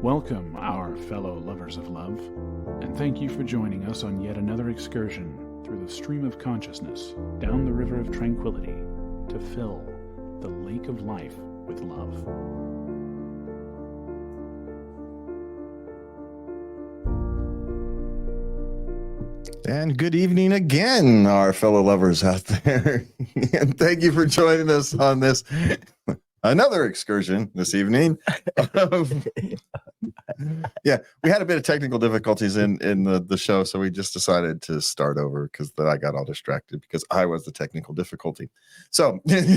Welcome, our fellow lovers of love, and thank you for joining us on yet another excursion through the stream of consciousness, down the river of tranquility, to fill the lake of life with love. And good evening again, our fellow lovers out there. And thank you for joining us on this another excursion this evening. Yeah, we had a bit of technical difficulties in the show, so we just decided to start over because I got all distracted because I was the technical difficulty. So, hey,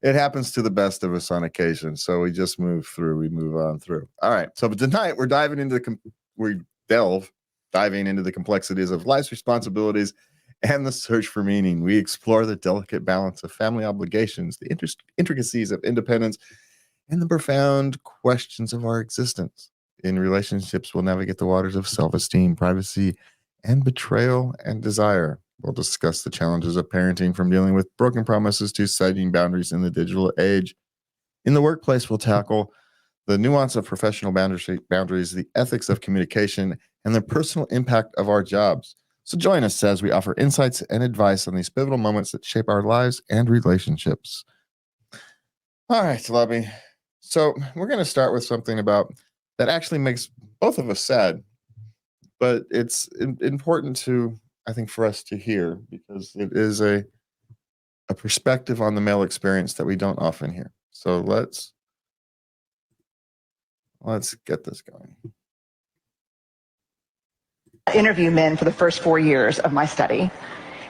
it happens to the best of us on occasion. So we just move on through. All right. So but tonight we're diving into diving into the complexities of life's responsibilities and the search for meaning. We explore the delicate balance of family obligations, the intricacies of independence, and the profound questions of our existence. In relationships, we'll navigate the waters of self-esteem, privacy, and betrayal and desire. We'll discuss the challenges of parenting, from dealing with broken promises to setting boundaries in the digital age. In the workplace, we'll tackle the nuance of professional boundaries, the ethics of communication, and the personal impact of our jobs. So join us as we offer insights and advice on these pivotal moments that shape our lives and relationships. All right, Lubby. So we're going to start with something about that actually makes both of us sad, but it's important to, I think, for us to hear, because it is a perspective on the male experience that we don't often hear. So let's get this going. I interview men for the first 4 years of my study.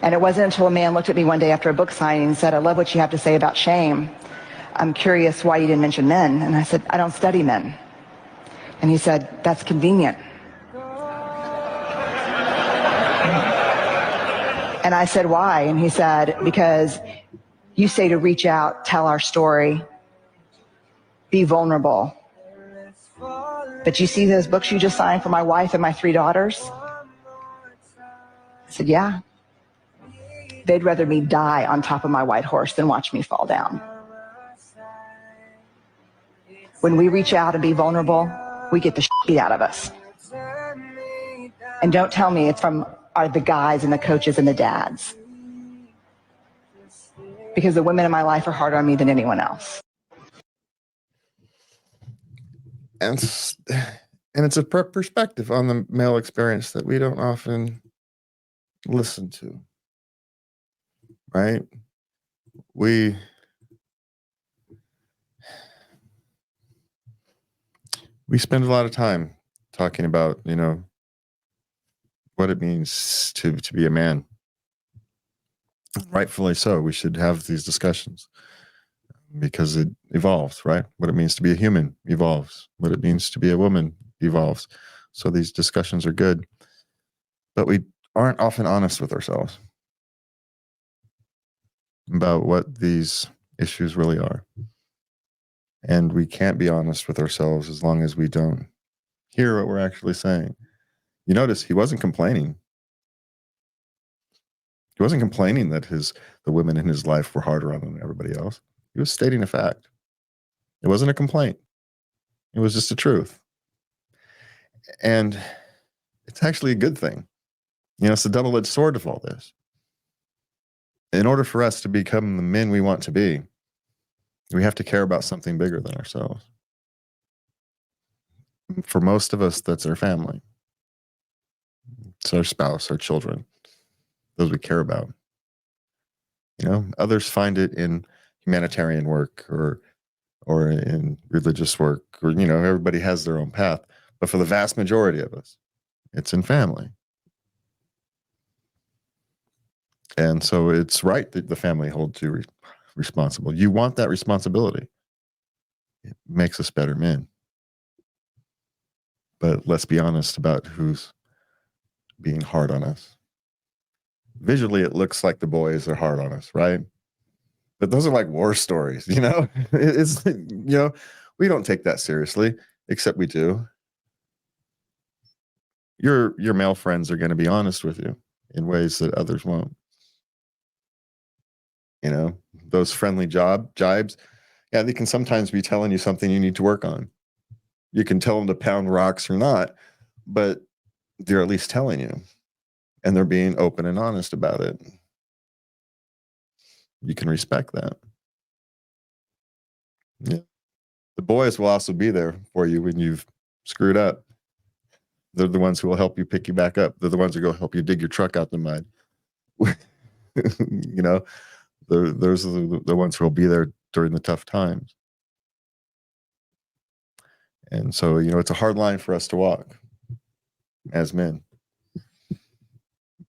And it wasn't until a man looked at me one day after a book signing and said, "I love what you have to say about shame. I'm curious why you didn't mention men." And I said, "I don't study men." And he said, "That's convenient." And I said, "Why?" And he said, "Because you say to reach out, tell our story, be vulnerable. But you see those books you just signed for my wife and my 3 daughters?" I said, "Yeah. They'd rather me die on top of my white horse than watch me fall down." When we reach out and be vulnerable, we get the shit out of us. And don't tell me it's from the guys and the coaches and the dads. Because the women in my life are harder on me than anyone else. And it's a perspective on the male experience that we don't often listen to, right? We spend a lot of time talking about, what it means to be a man. Rightfully so. We should have these discussions because it evolves, right? What it means to be a human evolves. What it means to be a woman evolves. So these discussions are good, but we aren't often honest with ourselves about what these issues really are. And we can't be honest with ourselves as long as we don't hear what we're actually saying. You notice he wasn't complaining. He wasn't complaining that the women in his life were harder on him than everybody else. He was stating a fact. It wasn't a complaint. It was just the truth. And it's actually a good thing. It's a double-edged sword of all this. In order for us to become the men we want to be, we have to care about something bigger than ourselves. For most of us, that's our family. It's our spouse, our children, those we care about. Others find it in humanitarian work or in religious work, or, everybody has their own path. But for the vast majority of us, it's in family. And so it's right that the family holds you responsible. You want that responsibility. It makes us better men. But let's be honest about who's being hard on us. Visually, it looks like the boys are hard on us, right? But those are like war stories, It's, we don't take that seriously, except we do. Your male friends are going to be honest with you in ways that others won't. Those friendly jibes. Yeah, they can sometimes be telling you something you need to work on. You can tell them to pound rocks or not, but they're at least telling you, and they're being open and honest about it. You can respect that. Yeah. The boys will also be there for you when you've screwed up. They're the ones who will help you pick you back up. They're the ones who go help you dig your truck out the mud. You know, those are the ones who will be there during the tough times. And so, you know, it's a hard line for us to walk as men.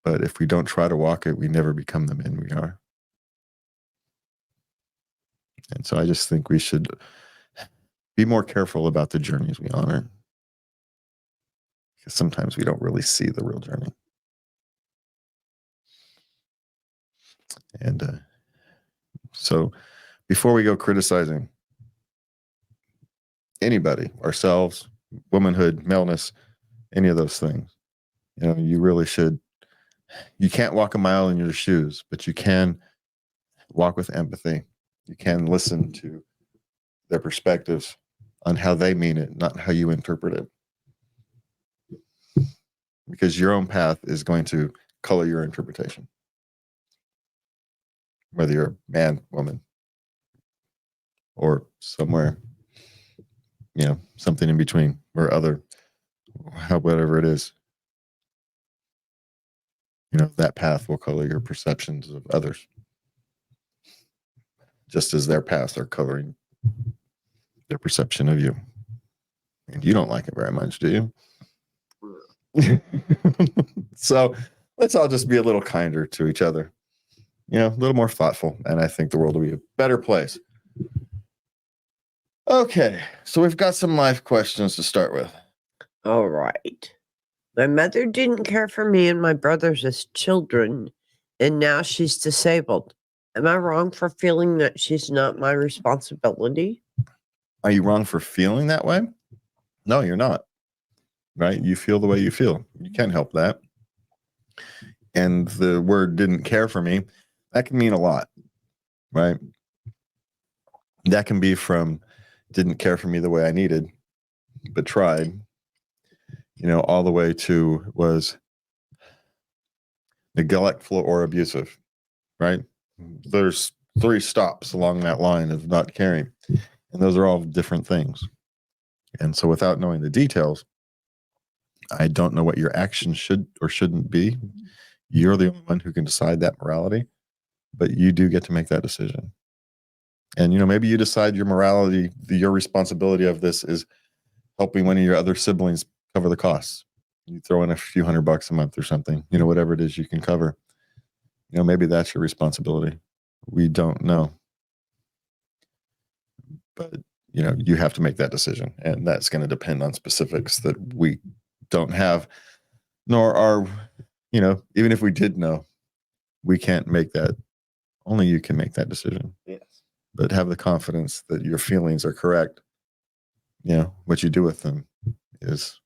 But if we don't try to walk it, we never become the men we are. And so I just think we should be more careful about the journeys we honor. Because sometimes we don't really see the real journey. And so before we go criticizing anybody, ourselves, womanhood, maleness, any of those things, you know, you really should. You can't walk a mile in your shoes, but you can walk with empathy. You can listen to their perspectives on how they mean it, not how you interpret it. Because your own path is going to color your interpretation. Whether you're a man, woman, or somewhere, you know, something in between, or other, whatever it is. You know, that path will color your perceptions of others. Just as their paths are coloring their perception of you. And you don't like it very much, do you? So let's all just be a little kinder to each other. You know, a little more thoughtful. And I think the world will be a better place. Okay, so we've got some life questions to start with. All right. My mother didn't care for me and my brothers as children, and now she's disabled. Am I wrong for feeling that she's not my responsibility? Are you wrong for feeling that way? No, you're not. Right? You feel the way you feel. You can't help that. And the word didn't care for me, that can mean a lot, right? That can be from didn't care for me the way I needed, but tried, you know, all the way to was neglectful or abusive, right? There's 3 stops along that line of not caring, and those are all different things. And so without knowing the details, I don't know what your actions should or shouldn't be. You're the only one who can decide that morality, but you do get to make that decision. And, you know, maybe you decide your morality, your responsibility of this is helping one of your other siblings cover the costs. You throw in a few $100 a month or something, you know, whatever it is you can cover. You know, maybe that's your responsibility. We don't know. But, you know, you have to make that decision. And that's going to depend on specifics that we don't have, nor are, you know, even if we did know, we can't make that. Only you can make that decision. Yes. But have the confidence that your feelings are correct. You know, what you do with them is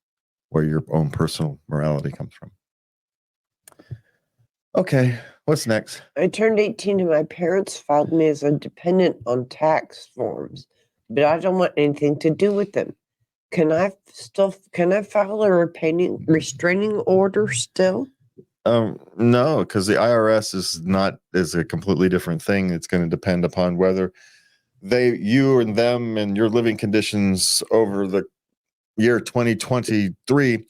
where your own personal morality comes from. Okay, what's next? I turned 18 and my parents filed me as a dependent on tax forms, but I don't want anything to do with them. Can I file a restraining order still? No, because the IRS is a completely different thing. It's going to depend upon whether you and them and your living conditions over the year 2023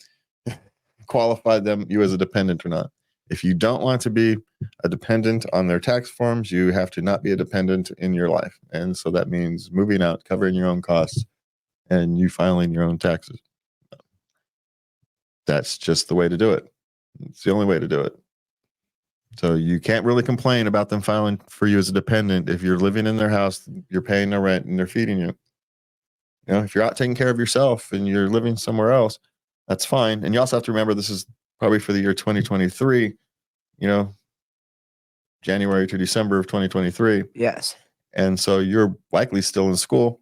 qualified you as a dependent or not. If you don't want to be a dependent on their tax forms, you have to not be a dependent in your life. And so that means moving out, covering your own costs, and you filing your own taxes. That's just the way to do it. It's the only way to do it. So you can't really complain about them filing for you as a dependent if you're living in their house, you're paying their rent, and they're feeding you. You know, if you're out taking care of yourself and you're living somewhere else, that's fine. And you also have to remember this is probably for the year 2023, you know, January to December of 2023. Yes. And so you're likely still in school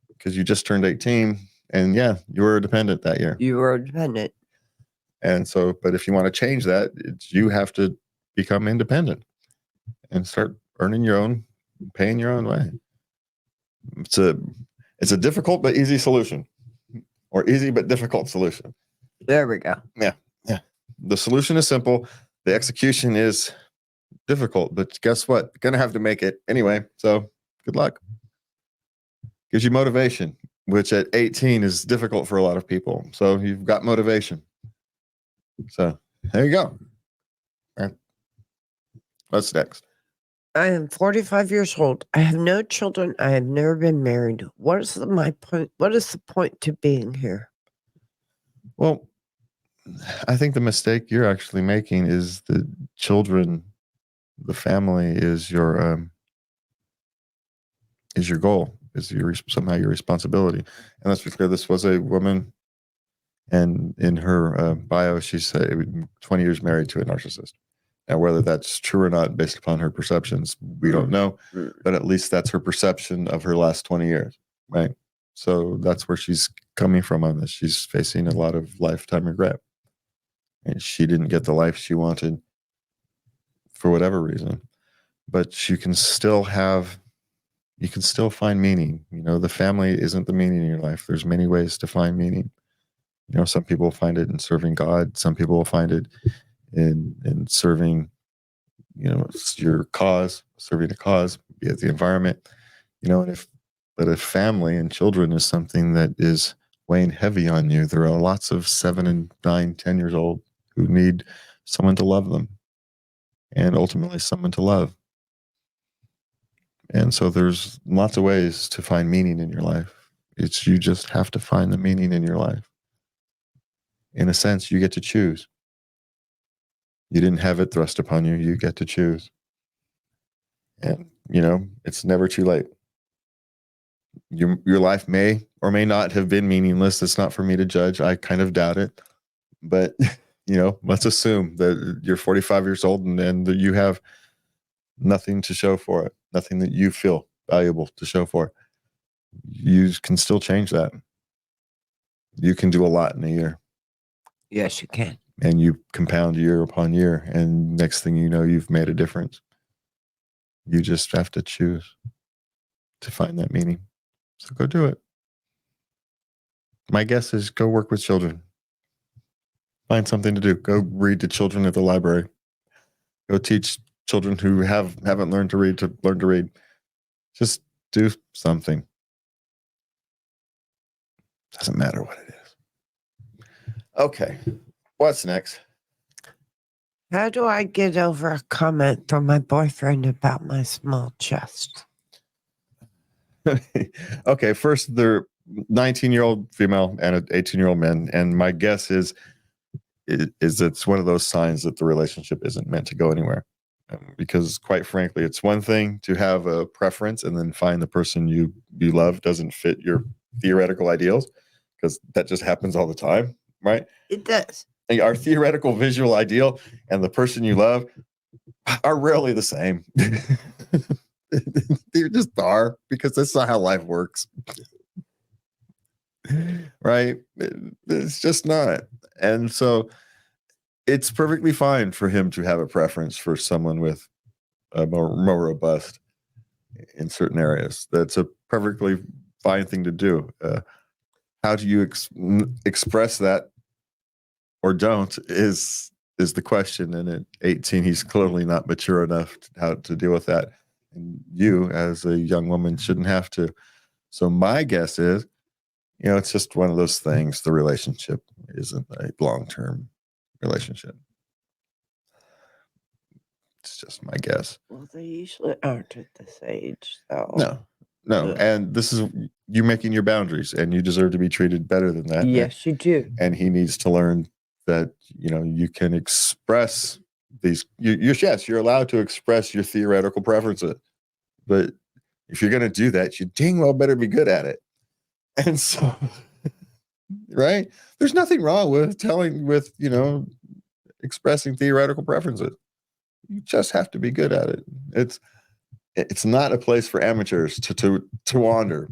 because you just turned 18. And yeah, you were a dependent that year. You were a dependent. And so, but if you want to change that, you have to become independent and start earning your own, paying your own way. It's a difficult but easy solution, or easy but difficult solution. There we go. Yeah. The solution is simple. The execution is difficult, but guess what? Gonna have to make it anyway. So good luck. Gives you motivation, which at 18 is difficult for a lot of people. So you've got motivation. So there you go. All right. What's next? I am 45 years old. I have no children. I have never been married. What is my point? What is the point to being here? Well, I think the mistake you're actually making is the children, the family is your goal, is somehow your responsibility. And let's be clear, this was a woman, and in her bio, she said 20 years married to a narcissist. Now, whether that's true or not, based upon her perceptions, we don't know. But at least that's her perception of her last 20 years, right? So that's where she's coming from on this. She's facing a lot of lifetime regret. And she didn't get the life she wanted for whatever reason. But you can still find meaning. You know, the family isn't the meaning in your life. There's many ways to find meaning. You know, some people find it in serving God. Some people will find it in serving, you know, your cause, serving a cause, be it the environment, you know. And if family and children is something that is weighing heavy on you, there are lots of 7 and 9, 10 years old who need someone to love them, and ultimately someone to love. And so there's lots of ways to find meaning in your life. You just have to find the meaning in your life. In a sense, you get to choose. You didn't have it thrust upon you. You get to choose. And, you know, it's never too late. Your life may or may not have been meaningless. It's not for me to judge. I kind of doubt it. But, you know, let's assume that you're 45 years old and that you have nothing to show for it, nothing that you feel valuable to show for. You can still change that. You can do a lot in a year. Yes, you can. And you compound year upon year, and next thing you know, you've made a difference. You just have to choose to find that meaning. So go do it. My guess is go work with children. Find something to do. Go read to children at the library. Go teach children who haven't learned to read to learn to read. Just do something. Doesn't matter what it is. Okay. What's next? How do I get over a comment from my boyfriend about my small chest? Okay, first, they're 19-year-old female and an 18-year-old man, and my guess is it's one of those signs that the relationship isn't meant to go anywhere. Because quite frankly, it's one thing to have a preference and then find the person you love doesn't fit your theoretical ideals, because that just happens all the time, right? It does. Our theoretical visual ideal and the person you love are rarely the same. They just are, because that's not how life works. Right? It's just not. And so it's perfectly fine for him to have a preference for someone with a more robust in certain areas. That's a perfectly fine thing to do. How do you express that or don't is the question. And at 18, he's clearly not mature enough how to deal with that. And you, as a young woman, shouldn't have to. So my guess is, you know, it's just one of those things. The relationship isn't a long-term relationship. It's just my guess. Well, they usually aren't at this age, so. No. And this is you making your boundaries, and you deserve to be treated better than that. Yes, you do. And he needs to learn that, you know, you can express these. Yes, you're allowed to express your theoretical preferences, but if you're going to do that, you dang well better be good at it. And so, right? There's nothing wrong with you know, expressing theoretical preferences. You just have to be good at it. It's not a place for amateurs to wander.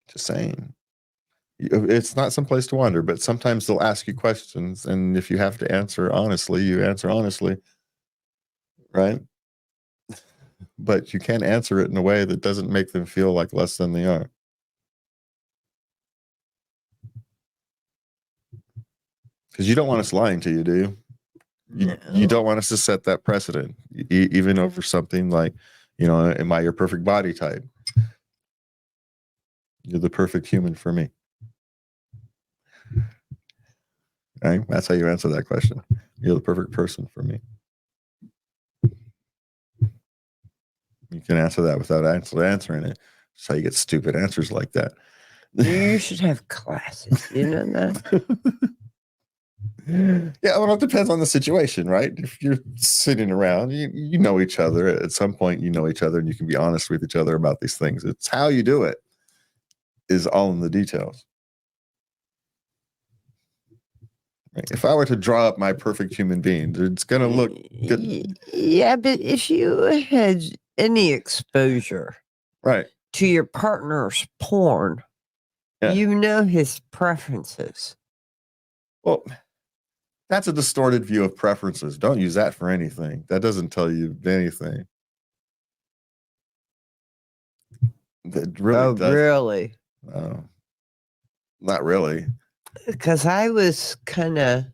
Just saying. It's not some place to wander, but sometimes they'll ask you questions, and if you have to answer honestly, you answer honestly, right? but you can answer it in a way that doesn't make them feel like less than they are. Because you don't want us lying to you, do you? You don't want us to set that precedent, even over something like, am I your perfect body type? You're the perfect human for me. Right? That's how you answer that question. You're the perfect person for me. You can answer that without answering it. That's how you get stupid answers like that. You should have classes. You know that? Yeah, well, it depends on the situation, right? If you're sitting around, you know each other. At some point, you know each other, and you can be honest with each other about these things. It's how you do it is all in the details. Right? If I were to draw up my perfect human being, it's going to look good. Yeah, but if you had any exposure Right. to your partner's porn, you know his preferences. Well, that's a distorted view of preferences. Don't use that for anything. That doesn't tell you anything. That really does. Really? Not really. Because I was kind of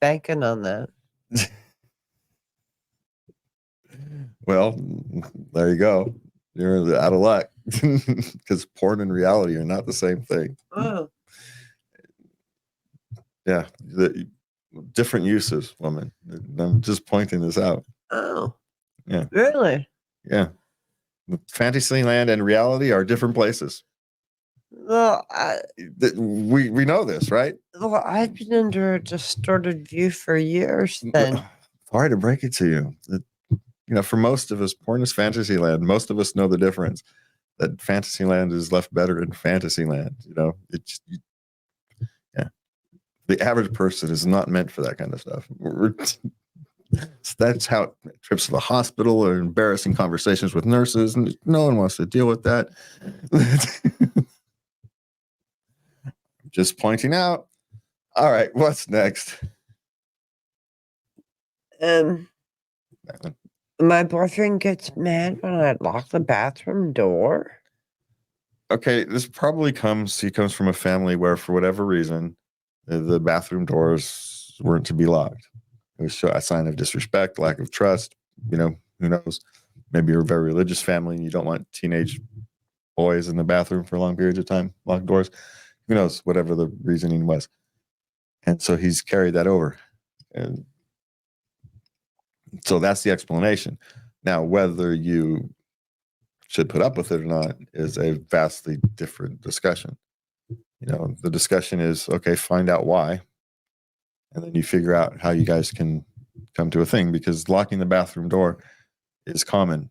banking on that. Well, there you go. You're out of luck because porn and reality are not the same thing. Oh. Yeah, the different uses, woman. I'm just pointing this out. Oh. Yeah. Really? Yeah. Fantasyland and reality are different places. Well, we know this, right? Well, I've been under a distorted view for years then. Sorry to break it to you. For most of us, porn is Fantasyland. Most of us know the difference. That Fantasyland is left better in Fantasyland. Yeah. The average person is not meant for that kind of stuff. So that's how trips to the hospital or embarrassing conversations with nurses, and no one wants to deal with that. Just pointing out. All right, what's next? My boyfriend gets mad when I lock the bathroom door. Okay, this probably he comes from a family where, for whatever reason, the bathroom doors weren't to be locked. It was a sign of disrespect, lack of trust. Who knows? Maybe you're a very religious family and you don't want teenage boys in the bathroom for long periods of time, locked doors. Who knows? Whatever the reasoning was. And so he's carried that over. And so that's the explanation. Now, whether you should put up with it or not is a vastly different discussion. The discussion is, okay, find out why. And then you figure out how you guys can come to a thing, because locking the bathroom door is common.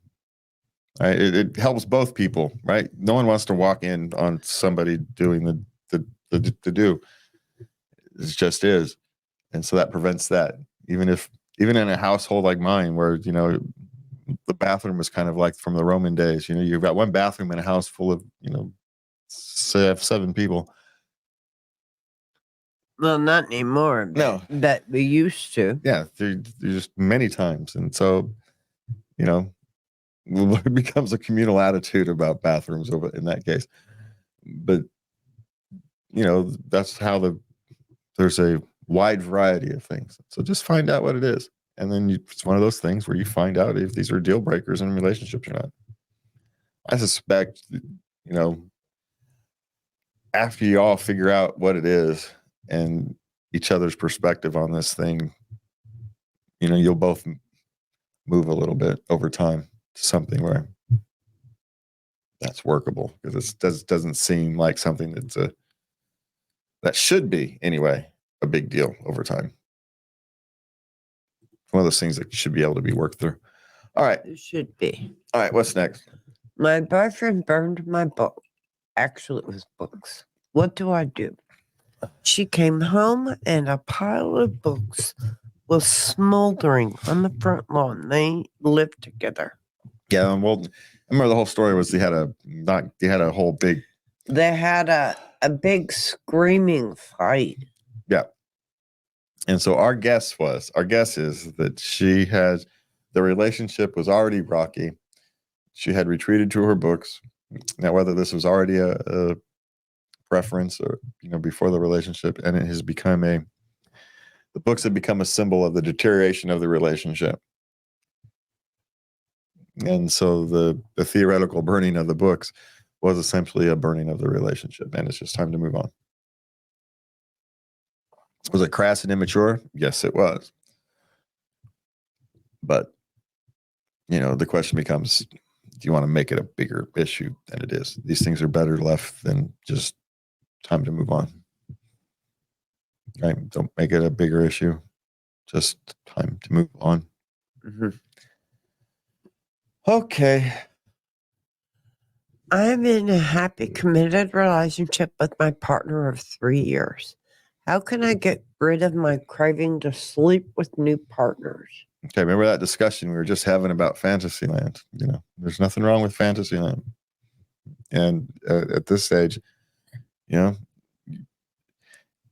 Right? It helps both people, right? No one wants to walk in on somebody doing the do. It just is. And so that prevents that. Even in a household like mine, where, the bathroom is kind of like from the Roman days, you've got one bathroom in a house full of, say, 7 people. Well, not anymore. No. That we used to. Yeah, there's just many times. And so, it becomes a communal attitude about bathrooms in that case. But, that's how there's a wide variety of things. So just find out what it is. And then it's one of those things where you find out if these are deal breakers in relationships or not. I suspect, after you all figure out what it is and each other's perspective on this thing, you'll both move a little bit over time to something where that's workable, because it doesn't seem like something that should be, anyway, a big deal over time. One of those things that should be able to be worked through. All right. It should be. All right, what's next? My boyfriend burned my book. Actually, it was books. What do I do? She came home and a pile of books was smoldering on the front lawn. They lived together. Yeah, well, I remember the whole story was they had a big screaming fight. Yeah. And so our guess is that the relationship was already rocky. she had retreated to her books. Now, whether this was already a preference or, before the relationship, and it has become the books have become a symbol of the deterioration of the relationship. And so the theoretical burning of the books was essentially a burning of the relationship, and it's just time to move on. Was it crass and immature? Yes, it was. But, the question becomes, do you want to make it a bigger issue than it is? These things are better left than just time to move on. Right? Don't make it a bigger issue. Just time to move on. Mm-hmm. Okay. I'm in a happy, committed relationship with my partner of 3 years. How can I get rid of my craving to sleep with new partners? Okay, remember that discussion we were just having about Fantasyland? There's nothing wrong with Fantasyland. And at this stage,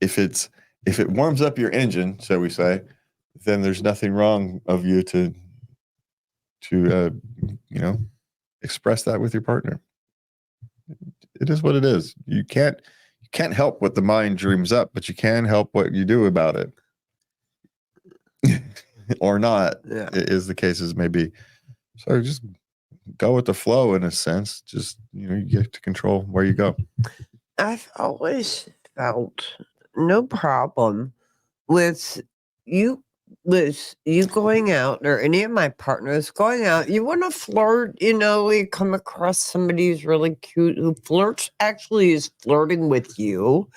if it warms up your engine, shall we say, then there's nothing wrong of you to express that with your partner. It is what it is. You can't help what the mind dreams up, but you can help what you do about it. Or not, is the case as may be. So just go with the flow in a sense. Just, you get to control where you go. I've always felt no problem with you going out, or any of my partners going out. You want to flirt, you come across somebody who's really cute, who flirts, actually is flirting with you,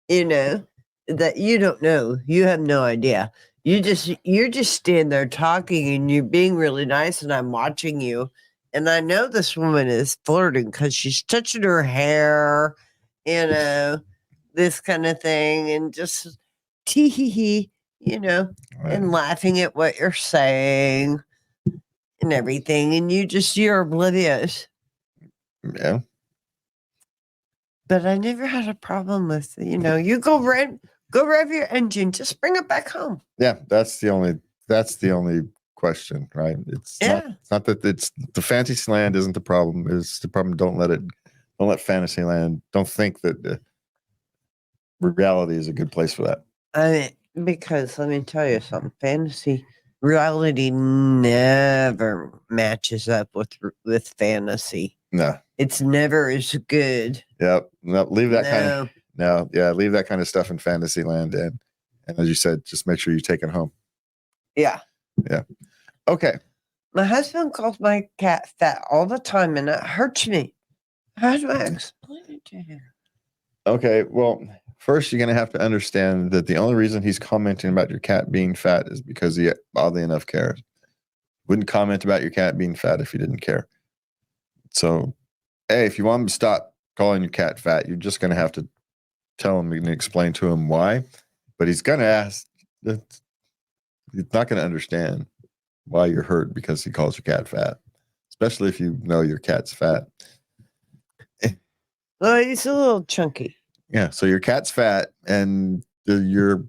that you don't know. You have no idea. You're just standing there talking, and you're being really nice, and I'm watching you, and I know this woman is flirting because she's touching her hair, this kind of thing, and just tee-hee-hee, Right. and laughing at what you're saying and everything, and you're oblivious. Yeah. But I never had a problem with, you go rev your engine, just bring it back home. Yeah, that's the only question, right? It's not that it's the Fantasyland isn't the problem. It's the problem. Don't let Fantasyland. Don't think that reality is a good place for that. Because let me tell you something. Reality never matches up with fantasy. No, it's never as good. Yep. No, leave that leave that kind of stuff in Fantasyland, and as you said, just make sure you take it home. Yeah. Yeah. Okay. My husband calls my cat fat all the time, and it hurts me. How do I explain it to him? Okay. Well, first, you're going to have to understand that the only reason he's commenting about your cat being fat is because he, oddly enough, cares. Wouldn't comment about your cat being fat if he didn't care. So, hey, if you want him to stop calling your cat fat, you're just going to have to tell him and explain to him why. But he's going to ask. He's not going to understand why you're hurt because he calls your cat fat, especially if you know your cat's fat. Well, he's a little chunky. Yeah, so your cat's fat, and your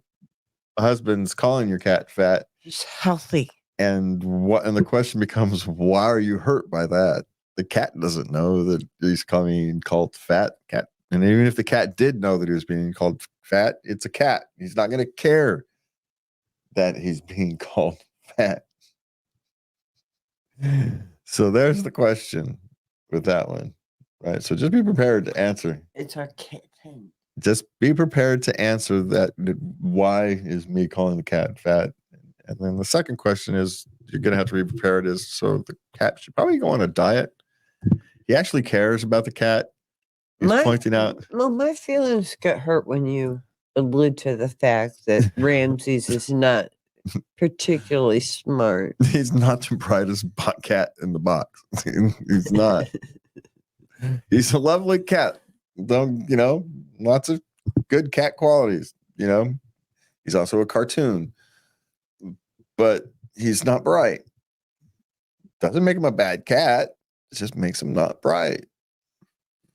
husband's calling your cat fat. He's healthy. And the question becomes, why are you hurt by that? The cat doesn't know that he's being called fat. Cat, and even if the cat did know that he was being called fat, it's a cat. He's not going to care that he's being called fat. So there's the question with that one, right? So just be prepared to answer. It's our cat thing. Just be prepared to answer that. Why is me calling the cat fat? And then the second question is, you're going to have to be prepared is, so the cat should probably go on a diet. He actually cares about the cat. He's pointing out. Well, my feelings get hurt when you allude to the fact that Ramses is not particularly smart. He's not the brightest cat in the box. He's not. He's a lovely cat. Lots of good cat qualities. He's also a cartoon, but he's not bright. Doesn't make him a bad cat. It just makes him not bright.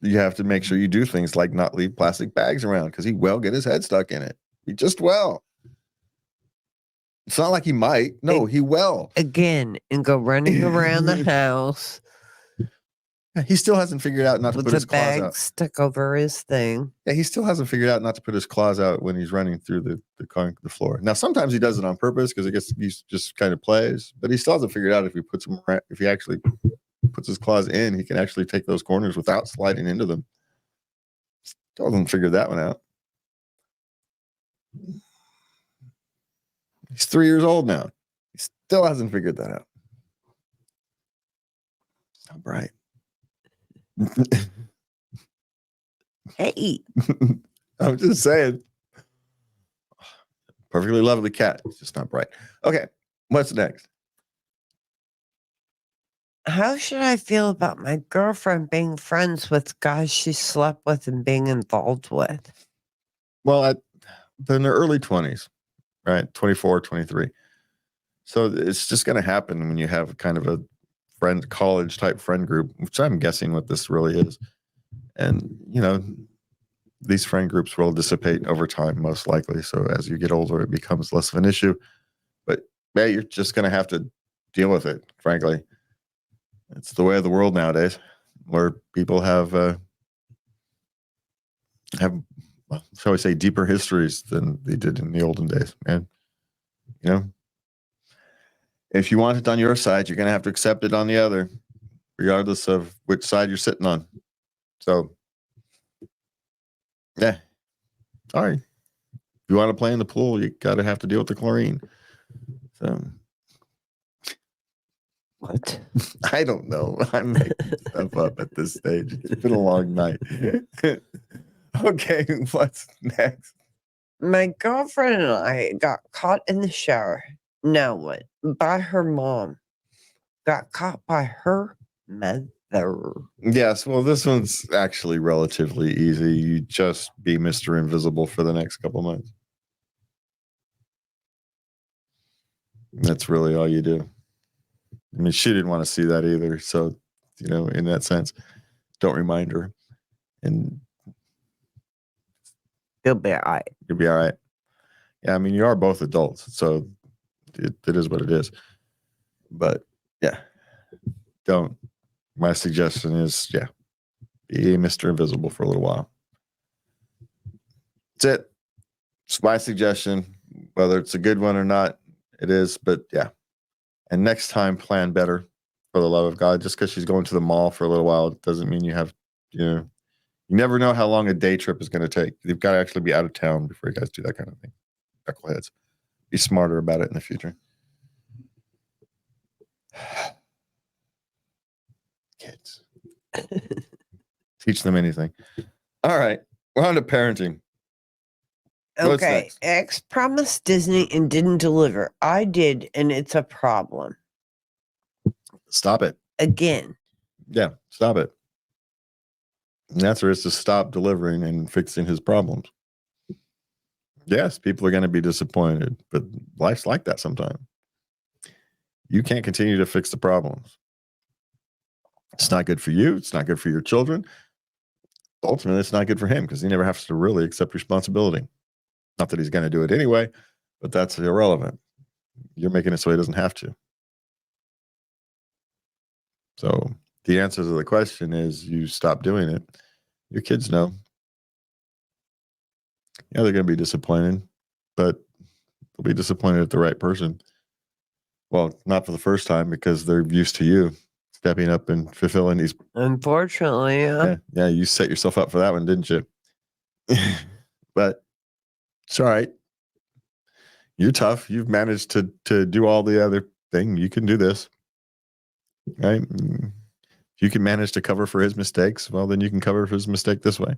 You have to make sure you do things like not leave plastic bags around, because he will get his head stuck in it. He just will. It's not like he might. No, he will. Again, and go running around the house Yeah, he still hasn't figured out not to with put the his claws bag out. stuck over his thing. Yeah, he still hasn't figured out not to put his claws out when he's running through the floor. Now, sometimes he does it on purpose because I guess he just kind of plays, but he still hasn't figured out if he actually puts his claws in, he can actually take those corners without sliding into them. Still hasn't figured that one out. He's 3 years old now. He still hasn't figured that out. It's not bright. Hey, I'm just saying. Perfectly lovely cat. It's just not bright. Okay. What's next? how should I feel about my girlfriend being friends with guys she slept with and being involved with? Well, they're in their early 20s, right? 24, 23. So it's just going to happen when you have kind of a college type friend group, which I'm guessing what this really is. And, these friend groups will dissipate over time, most likely. So as you get older, it becomes less of an issue. But yeah, you're just going to have to deal with it, frankly. It's the way of the world nowadays, where people have, shall we say, deeper histories than they did in the olden days. And, if you want it on your side, you're going to have to accept it on the other, regardless of which side you're sitting on. So, yeah. Sorry. If you want to play in the pool, you got to have to deal with the chlorine. So, What? I don't know. I'm making stuff up at this stage. It's been a long night. Okay, what's next? My girlfriend and I got caught in the shower. Now what? By her mom. Got caught by her mother. Yes, well, this one's actually relatively easy. You just be Mr. Invisible for the next couple months. That's really all you do. I mean, she didn't want to see that either. So, in that sense, don't remind her. And You'll be all right. you'll be all right. Yeah, I mean, you are both adults. So it is what it is. But, yeah, don't. My suggestion is, be Mr. Invisible for a little while. That's it. It's my suggestion. Whether it's a good one or not, it is. But, yeah. And next time, plan better, for the love of God. Just because she's going to the mall for a little while doesn't mean you have, you never know how long a day trip is going to take. You've got to actually be out of town before you guys do that kind of thing. Knuckleheads. Be smarter about it in the future. Kids. Teach them anything. All right. We're on to parenting. What's Okay. next? Ex promised Disney and didn't deliver. I did, and it's a problem. Stop it. Again. Yeah, stop it. The answer is to stop delivering and fixing his problems. Yes, people are going to be disappointed, but life's like that sometimes. You can't continue to fix the problems. It's not good for you. It's not good for your children. Ultimately, it's not good for him because he never has to really accept responsibility. Not that he's going to do it anyway, but that's irrelevant. You're making it so he doesn't have to. So the answer to the question is you stop doing it. Your kids know. Yeah, they're going to be disappointed, but they'll be disappointed at the right person. Well, not for the first time because they're used to you stepping up and fulfilling these. Unfortunately, Yeah, you set yourself up for that one, didn't you? But it's all right. You're tough. You've managed to do all the other thing. You can do this, right? If you can manage to cover for his mistakes, well, then you can cover for his mistake this way.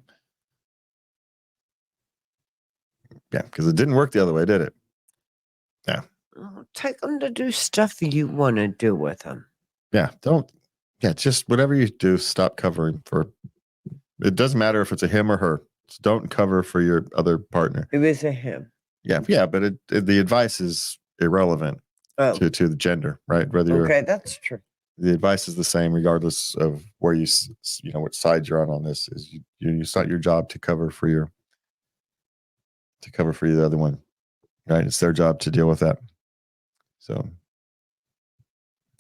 Yeah, because it didn't work the other way, did it? Yeah. take them to do stuff you want to do with them. Yeah, just whatever you do, stop covering for. It doesn't matter if it's a him or her. Just don't cover for your other partner. It was a him. Yeah, but the advice is irrelevant to the gender, right? Okay, that's true. The advice is the same regardless of where which side you're on this. Is it's not your job to cover for the other one, right? It's their job to deal with that. So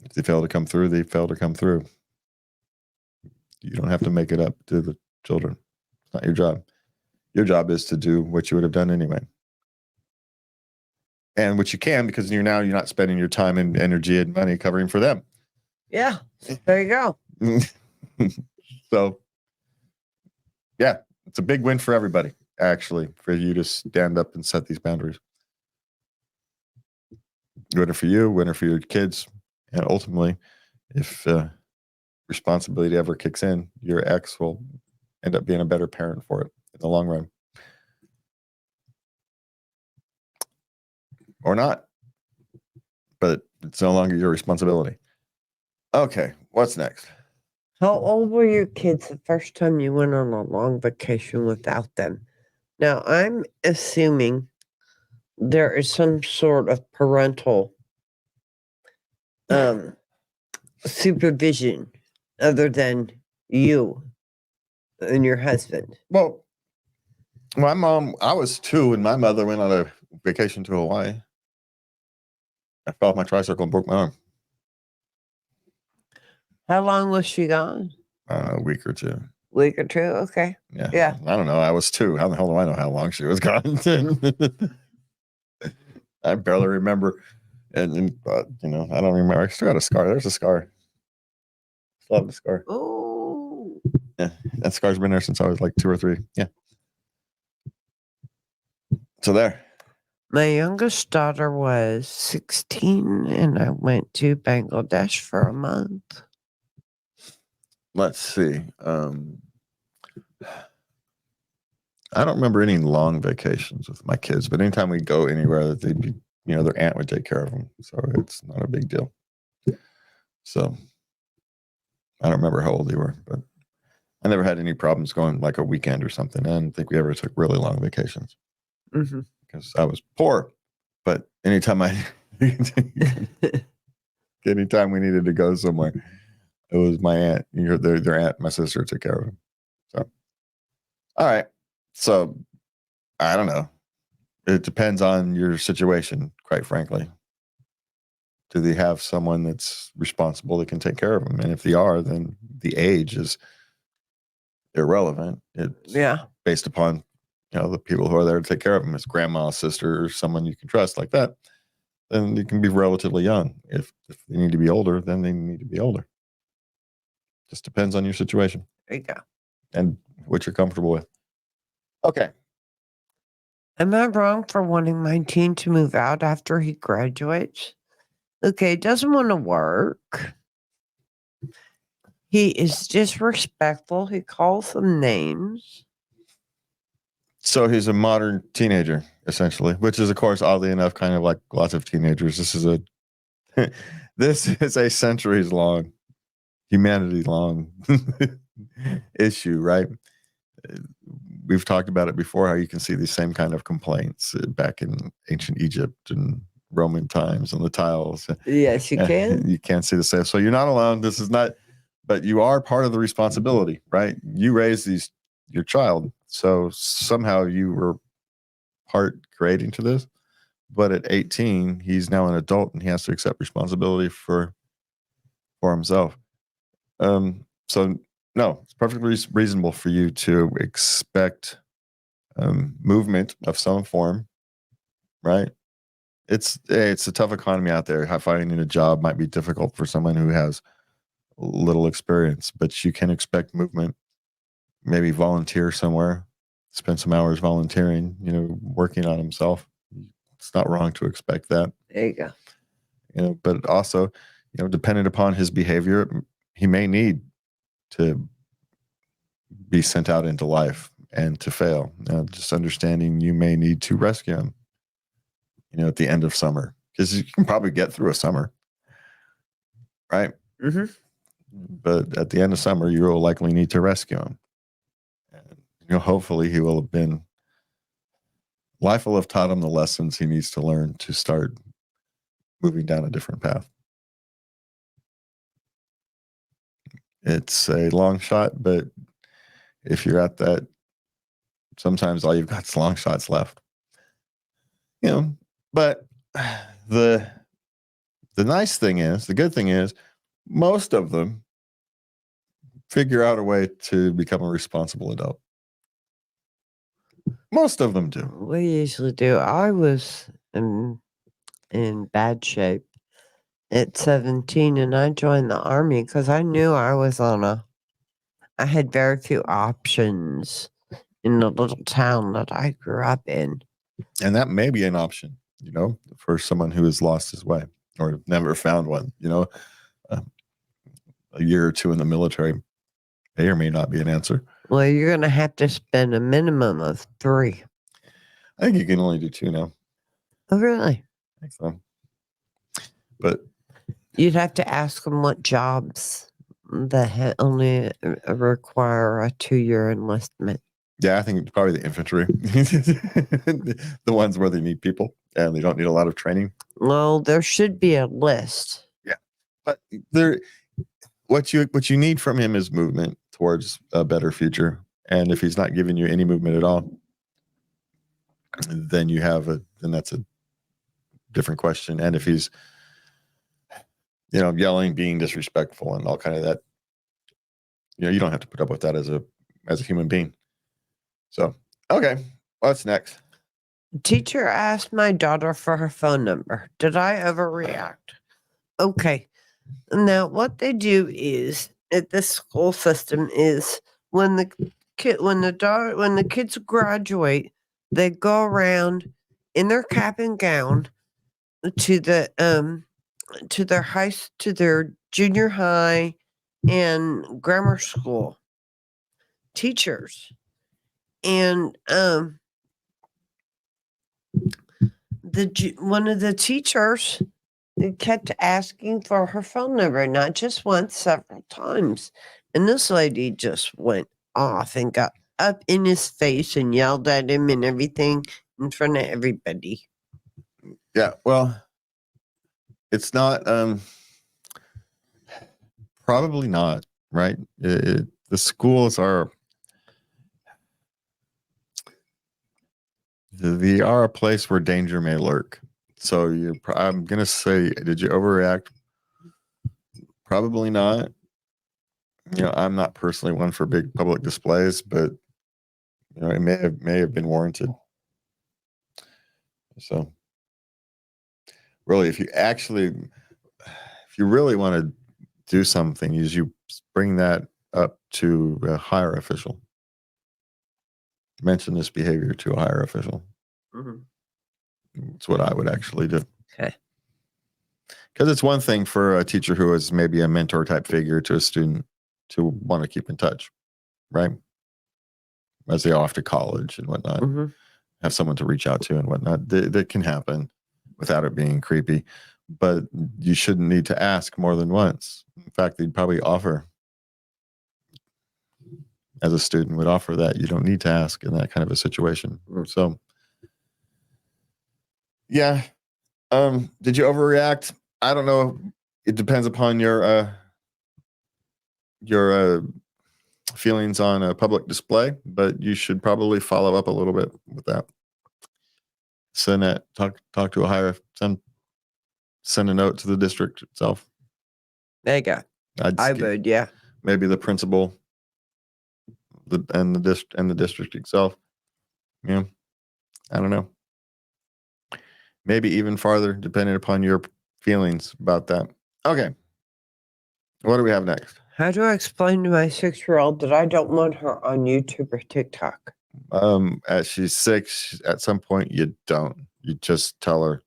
if they fail to come through, they fail to come through. You don't have to make it up to the children. It's not your job. Your job is to do what you would have done anyway. And which you can, because you're not spending your time and energy and money covering for them. Yeah. There you go. So, yeah, it's a big win for everybody, actually, for you to stand up and set these boundaries. Winner for you, winner for your kids. And ultimately, if responsibility ever kicks in, your ex will end up being a better parent for it in the long run. Or not. But it's no longer your responsibility. Okay, what's next? How old were your kids the first time you went on a long vacation without them? Now, I'm assuming there is some sort of parental supervision other than you and your husband. Well, my mom, I was 2 and my mother went on a vacation to Hawaii. I fell off my tricycle and broke my arm. How long was she gone? A week or 2. Week or 2? Okay. Yeah. Yeah. I don't know. I was 2. How the hell do I know how long she was gone? I barely remember. And I don't remember. I still got a scar. There's a scar. Still have the scar. Oh. Yeah. That scar's been there since I was like 2 or 3. Yeah. So there. My youngest daughter was 16 and I went to Bangladesh for a month. Let's see. I don't remember any long vacations with my kids, but anytime we go anywhere, they'd be, their aunt would take care of them. So it's not a big deal. So I don't remember how old they were, but I never had any problems going like a weekend or something. I didn't think we ever took really long vacations because I was poor. But anytime anytime we needed to go somewhere, it was my aunt, their aunt, my sister took care of them. So, all right. So I don't know. It depends on your situation, quite frankly. Do they have someone that's responsible that can take care of them? And if they are, then the age is irrelevant. It's based upon, the people who are there to take care of them. It's grandma, sister, or someone you can trust like that. Then you can be relatively young. If they need to be older, then they need to be older. Just depends on your situation. There you go. And what you're comfortable with. Okay. Am I wrong for wanting my teen to move out after he graduates? Okay, doesn't want to work. He is disrespectful. He calls them names. So he's a modern teenager, essentially, which is, of course, oddly enough, kind of like lots of teenagers. This is a centuries long, humanity long issue, right? We've talked about it before, how you can see these same kind of complaints back in ancient Egypt and Roman times on the tiles. Yes, you can. You can't see the same. So you're not alone. This is not, but you are part of the responsibility, right? You raised your child. So somehow you were part creating to this. But at 18, he's now an adult and he has to accept responsibility for himself. So no, it's perfectly reasonable for you to expect movement of some form, right? It's a tough economy out there. Finding a job might be difficult for someone who has little experience, but you can expect movement. Maybe volunteer somewhere, spend some hours volunteering, working on himself. It's not wrong to expect that. There you go. But also, dependent upon his behavior, he may need to be sent out into life and to fail. Just understanding you may need to rescue him, at the end of summer, because you can probably get through a summer, right? Mm-hmm. But at the end of summer, you will likely need to rescue him. And, hopefully he will have been, life will have taught him the lessons he needs to learn to start moving down a different path. It's a long shot, but if you're at that, sometimes all you've got is long shots left. But the nice thing is, the good thing is, most of them figure out a way to become a responsible adult. Most of them do. We usually do. I was in bad shape at 17, and I joined the Army because I knew I had very few options in the little town that I grew up in. And that may be an option, for someone who has lost his way or never found one. A year or two in the military may or may not be an answer. Well, you're going to have to spend a minimum of 3. I think you can only do 2 now. Oh, really? I think so. But you'd have to ask them what jobs that only require a 2-year enlistment. yeah, I think probably the infantry, the ones where they need people and they don't need a lot of training. Well, there should be a list. Yeah, but what you need from him is movement towards a better future. And if he's not giving you any movement at all, then that's a different question. And if he's, yelling, being disrespectful, and all kind of that, you don't have to put up with that as a human being. So, okay, what's next? Teacher asked my daughter for her phone number. Did I overreact? Okay. Now, what they do is at this school system is when the kids graduate, they go around in their cap and gown to their junior high and grammar school teachers, and one of the teachers kept asking for her phone number, not just once, several times. And this lady just went off and got up in his face and yelled at him and everything in front of everybody. Yeah, well, it's not, probably not, right? The schools are, they are a place where danger may lurk. So I'm going to say, did you overreact? Probably not. I'm not personally one for big public displays, but it may have been warranted. So really, if you really want to do something, is you bring that up to a higher official. Mention this behavior to a higher official. Mm-hmm. That's what I would actually do. Okay. Because it's one thing for a teacher who is maybe a mentor type figure to a student to want to keep in touch, right? As they go off to college and whatnot, Mm-hmm. have someone to reach out to and whatnot. That can happen without it being creepy, but you shouldn't need to ask more than once. In fact, they'd probably offer, as a student would offer, that you don't need to ask in that kind of a situation. So, yeah. Did you overreact? I don't know. It depends upon your feelings on a public display, but you should probably follow up a little bit with that. Send that, talk to a higher, send a note to the district itself. There you go. I would, yeah. Maybe the principal, and the district itself. Yeah, I don't know. Maybe even farther, depending upon your feelings about that. Okay, what do we have next? How do I explain to my 6-year-old that I don't want her on YouTube or TikTok? As she's 6, at some point you don't. You just tell her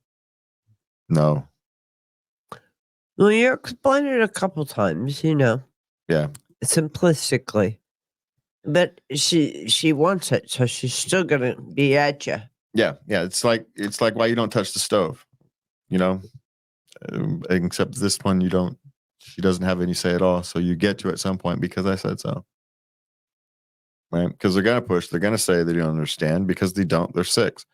no. Well, you explained it a couple times, Yeah. simplistically. But she wants it, so she's still gonna be at you. Yeah. It's like why you don't touch the stove, except this one you don't. She doesn't have any say at all. So you get to at some point because I said so. Right? Because they're gonna push. They're gonna say they don't understand because they don't. They're 6.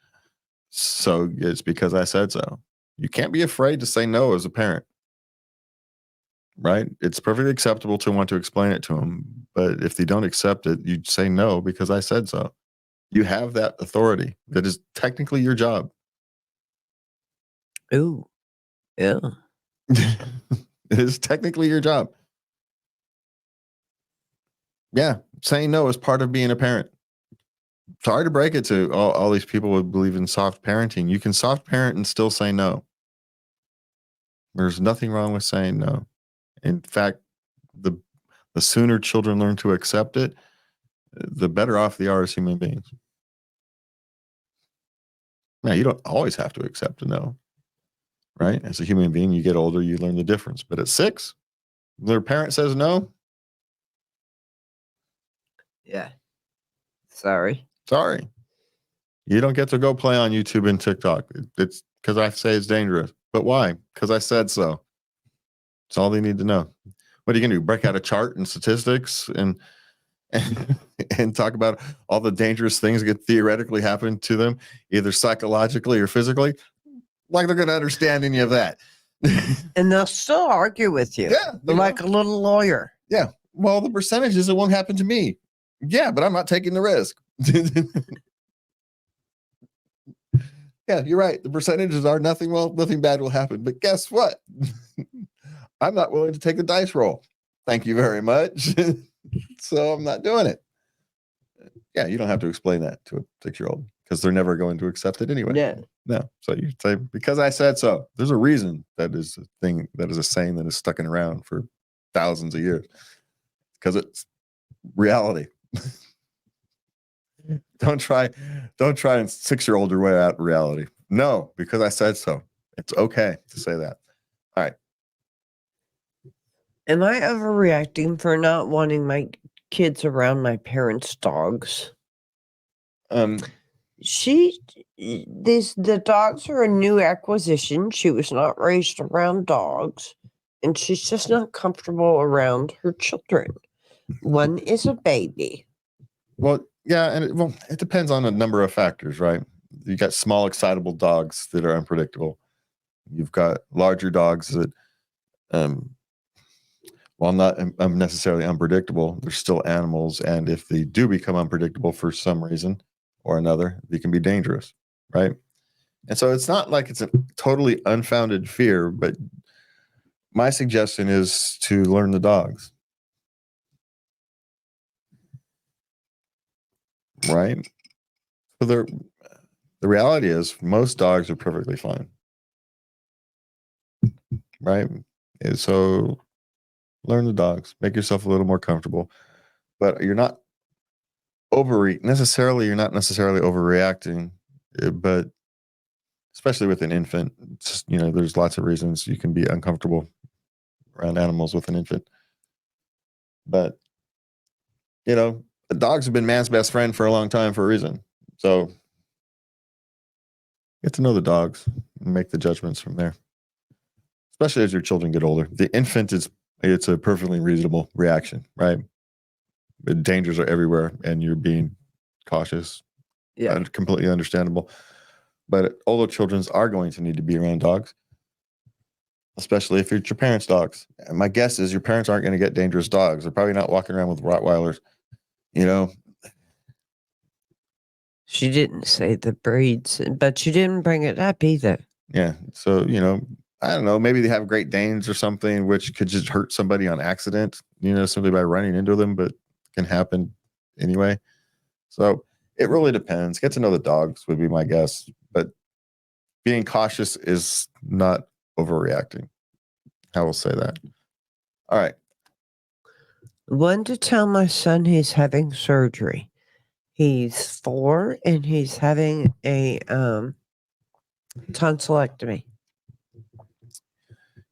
So it's because I said so. You can't be afraid to say no as a parent. Right? It's perfectly acceptable to want to explain it to them, but if they don't accept it, you say no because I said so. You have that authority. That is technically your job. Ooh, yeah. It is technically your job. Yeah, saying no is part of being a parent. Sorry to break it to all these people who believe in soft parenting. You can soft parent and still say no. There's nothing wrong with saying no. In fact, the sooner children learn to accept it, the better off they are as human beings. Now, you don't always have to accept a no, right? As a human being, you get older, you learn the difference. But at 6, their parent says no. Yeah. Sorry. You don't get to go play on YouTube and TikTok. It's because I say it's dangerous. But why? Because I said so. That's all they need to know. What are you going to do? Break out a chart and statistics and and talk about all the dangerous things that could theoretically happen to them, either psychologically or physically? Like they're going to understand any of that. And they'll still argue with you. Yeah. Like a little lawyer. Yeah. Well, the percentage is it won't happen to me. Yeah, but I'm not taking the risk. Yeah, you're right. The percentages are nothing bad will happen. But guess what? I'm not willing to take the dice roll. Thank you very much. So I'm not doing it. Yeah, you don't have to explain that to a 6-year-old because they're never going to accept it anyway. Yeah. No. So you say, because I said so. There's a reason that is a thing, that is a saying that is stuck around for thousands of years. Because it's reality. Don't try and 6-year-old your way out of reality. No, because I said so. It's okay to say that. All right. Am I overreacting for not wanting my kids around my parents' dogs? The dogs are a new acquisition. She was not raised around dogs, and she's just not comfortable around her children. One is a baby. Well, yeah, and it depends on a number of factors, right? You got small, excitable dogs that are unpredictable. You've got larger dogs that, while not necessarily unpredictable, they're still animals, and if they do become unpredictable for some reason or another, they can be dangerous, right? And so it's not like it's a totally unfounded fear, but my suggestion is to learn the dogs. Right? So the reality is most dogs are perfectly fine. Right? And so learn the dogs. Make yourself a little more comfortable. But you're not necessarily overreacting, but especially with an infant, there's lots of reasons you can be uncomfortable around animals with an infant. But the dogs have been man's best friend for a long time for a reason. So get to know the dogs and make the judgments from there, especially as your children get older. The infant it's a perfectly reasonable reaction, right? The dangers are everywhere and you're being cautious. Yeah. Completely understandable. But older children are going to need to be around dogs, especially if it's your parents' dogs. And my guess is your parents aren't going to get dangerous dogs. They're probably not walking around with Rottweilers, She didn't say the breeds, but she didn't bring it up either. Yeah. So, I don't know, maybe they have Great Danes or something, which could just hurt somebody on accident, simply by running into them, but can happen anyway. So it really depends. Get to know the dogs would be my guess, but being cautious is not overreacting. I will say that. All right. When to tell my son he's having surgery. He's 4 and he's having a tonsillectomy.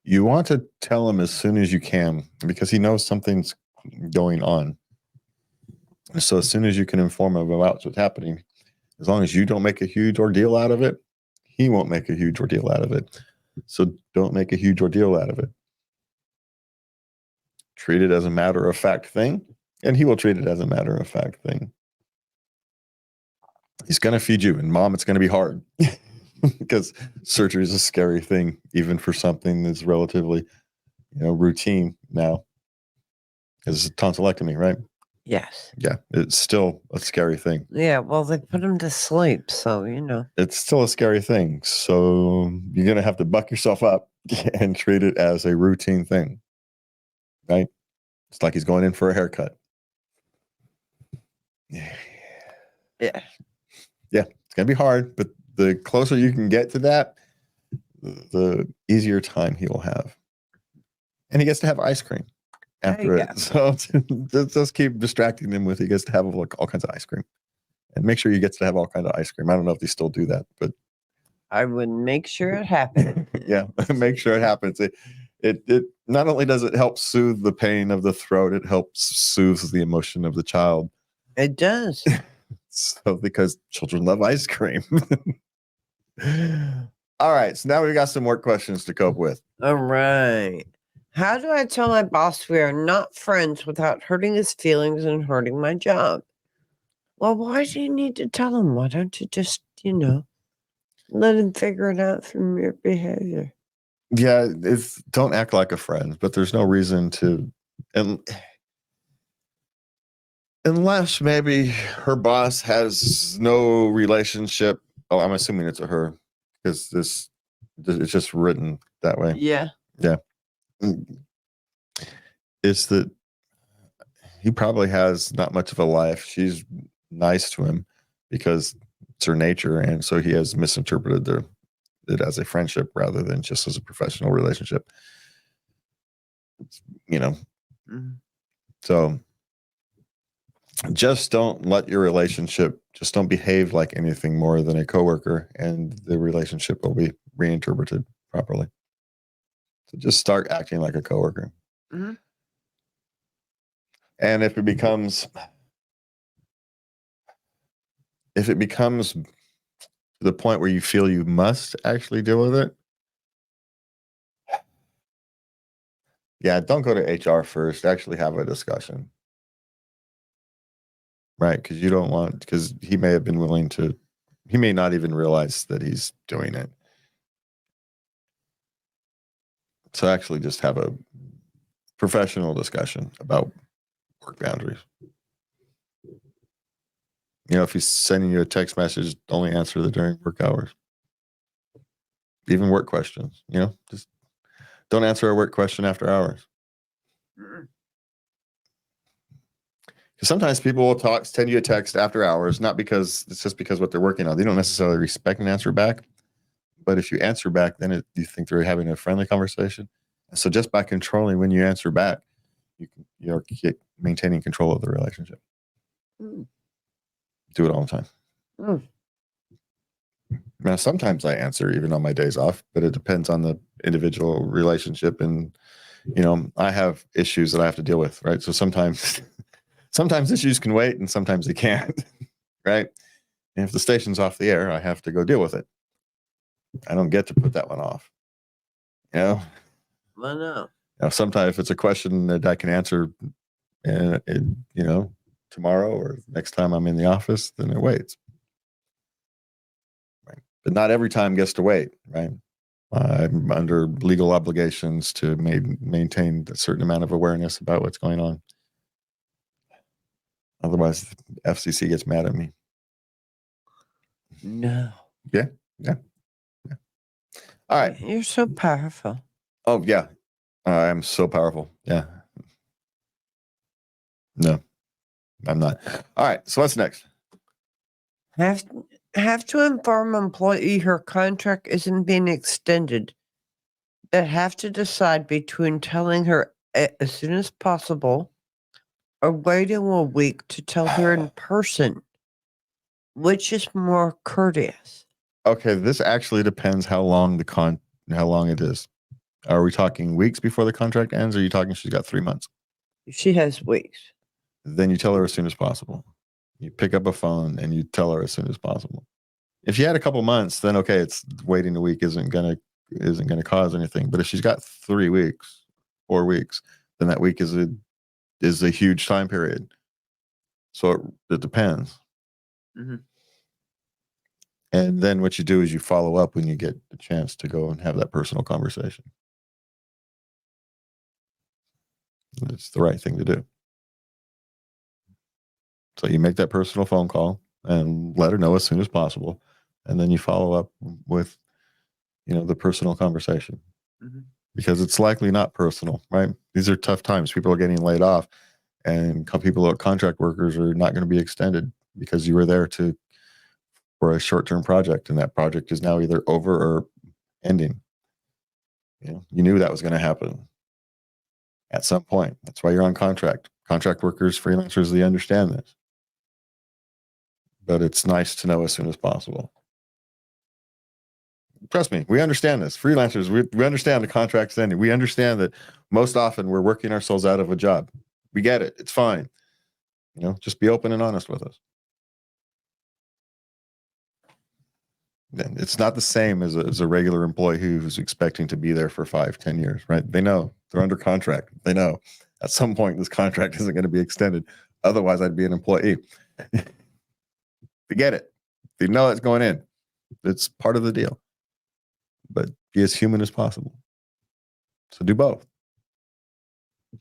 You want to tell him as soon as you can because he knows something's going on. So as soon as you can inform him about what's happening, as long as you don't make a huge ordeal out of it, he won't make a huge ordeal out of it. So don't make a huge ordeal out of it. Treat it as a matter-of-fact thing, and he will treat it as a matter-of-fact thing. He's going to feed you, and Mom, it's going to be hard because surgery is a scary thing, even for something that's relatively, routine now. It's a tonsillectomy, right? Yes. Yeah, it's still a scary thing. Yeah, well, they put him to sleep, so, It's still a scary thing. So you're going to have to buck yourself up and treat it as a routine thing, right? It's like he's going in for a haircut. Yeah. Yeah, it's going to be hard, but the closer you can get to that, the easier time he will have. And he gets to have ice cream after it. So just keep distracting him with he gets to have like all kinds of ice cream. And make sure he gets to have all kinds of ice cream. I don't know if they still do that, but I would make sure it happened. yeah, make sure it happens. It not only does it help soothe the pain of the throat, it helps soothe the emotion of the child. It does. So because children love ice cream. All right, so now we've got some more questions to cope with. All right. How do I tell my boss we are not friends without hurting his feelings and hurting my job? Well, why do you need to tell him? Why don't you just, let him figure it out from your behavior? Yeah, don't act like a friend, but there's no reason to, unless maybe her boss has no relationship. Oh, I'm assuming it's a her because it's just written that way. Yeah. Yeah. It's that he probably has not much of a life. She's nice to him because it's her nature. And so he has misinterpreted it as a friendship rather than just as a professional relationship. So just don't let your relationship, just don't behave like anything more than a coworker, and the relationship will be reinterpreted properly. So just start acting like a coworker. Mm-hmm. And if it becomes to the point where you feel you must actually deal with it, yeah, don't go to HR first. Actually have a discussion. Right, because he may have been willing to, he may not even realize that he's doing it. So actually just have a professional discussion about work boundaries. If he's sending you a text message, only answer it during work hours. Even work questions, just don't answer a work question after hours. Because sometimes people will send you a text after hours, not because it's just because what they're working on. They don't necessarily respect an answer back. But if you answer back, then you think they're having a friendly conversation. So just by controlling when you answer back, you're maintaining control of the relationship. Do it all the time. Now, sometimes I answer even on my days off, but it depends on the individual relationship. And, I have issues that I have to deal with, right? So sometimes issues can wait and sometimes they can't, right? And if the station's off the air, I have to go deal with it. I don't get to put that one off. I know. Sometimes if it's a question that I can answer, tomorrow or next time I'm in the office, then it waits. Right? But not every time gets to wait, right? I'm under legal obligations to maintain a certain amount of awareness about what's going on. Otherwise, the FCC gets mad at me. No. Yeah. All right. You're so powerful. Oh, yeah. I'm so powerful. Yeah. No, I'm not. All right. So what's next? Have to inform employee her contract isn't being extended, but have to decide between telling her as soon as possible or waiting a week to tell her in person, which is more courteous. Okay, this actually depends how long it is. Are we talking weeks before the contract ends, or are you talking she's got 3 months? She has weeks. Then you tell her as soon as possible. You pick up a phone and you tell her as soon as possible. If you had a couple months, then okay, it's waiting a week isn't gonna cause anything. But if she's got 3 weeks, 4 weeks, then that week is a huge time period. So it depends. Mm-hmm. And then what you do is you follow up when you get the chance to go and have that personal conversation. It's the right thing to do. So you make that personal phone call and let her know as soon as possible. And then you follow up with, the personal conversation. Mm-hmm. Because it's likely not personal, right? These are tough times. People are getting laid off and people who are contract workers are not going to be extended because you were there for a short-term project, and that project is now either over or ending. You knew that was going to happen at some point. That's why you're on contract. Contract workers, freelancers, they understand this. But it's nice to know as soon as possible. Trust me, we understand this. Freelancers, we understand the contract's ending. We understand that most often we're working ourselves out of a job. We get it. It's fine. Just be open and honest with us. It's not the same as a regular employee who's expecting to be there for 5-10 years, right? They know they're under contract. They know at some point this contract isn't going to be extended. Otherwise, I'd be an employee. They get it. They know it's going in. It's part of the deal. But be as human as possible. So do both.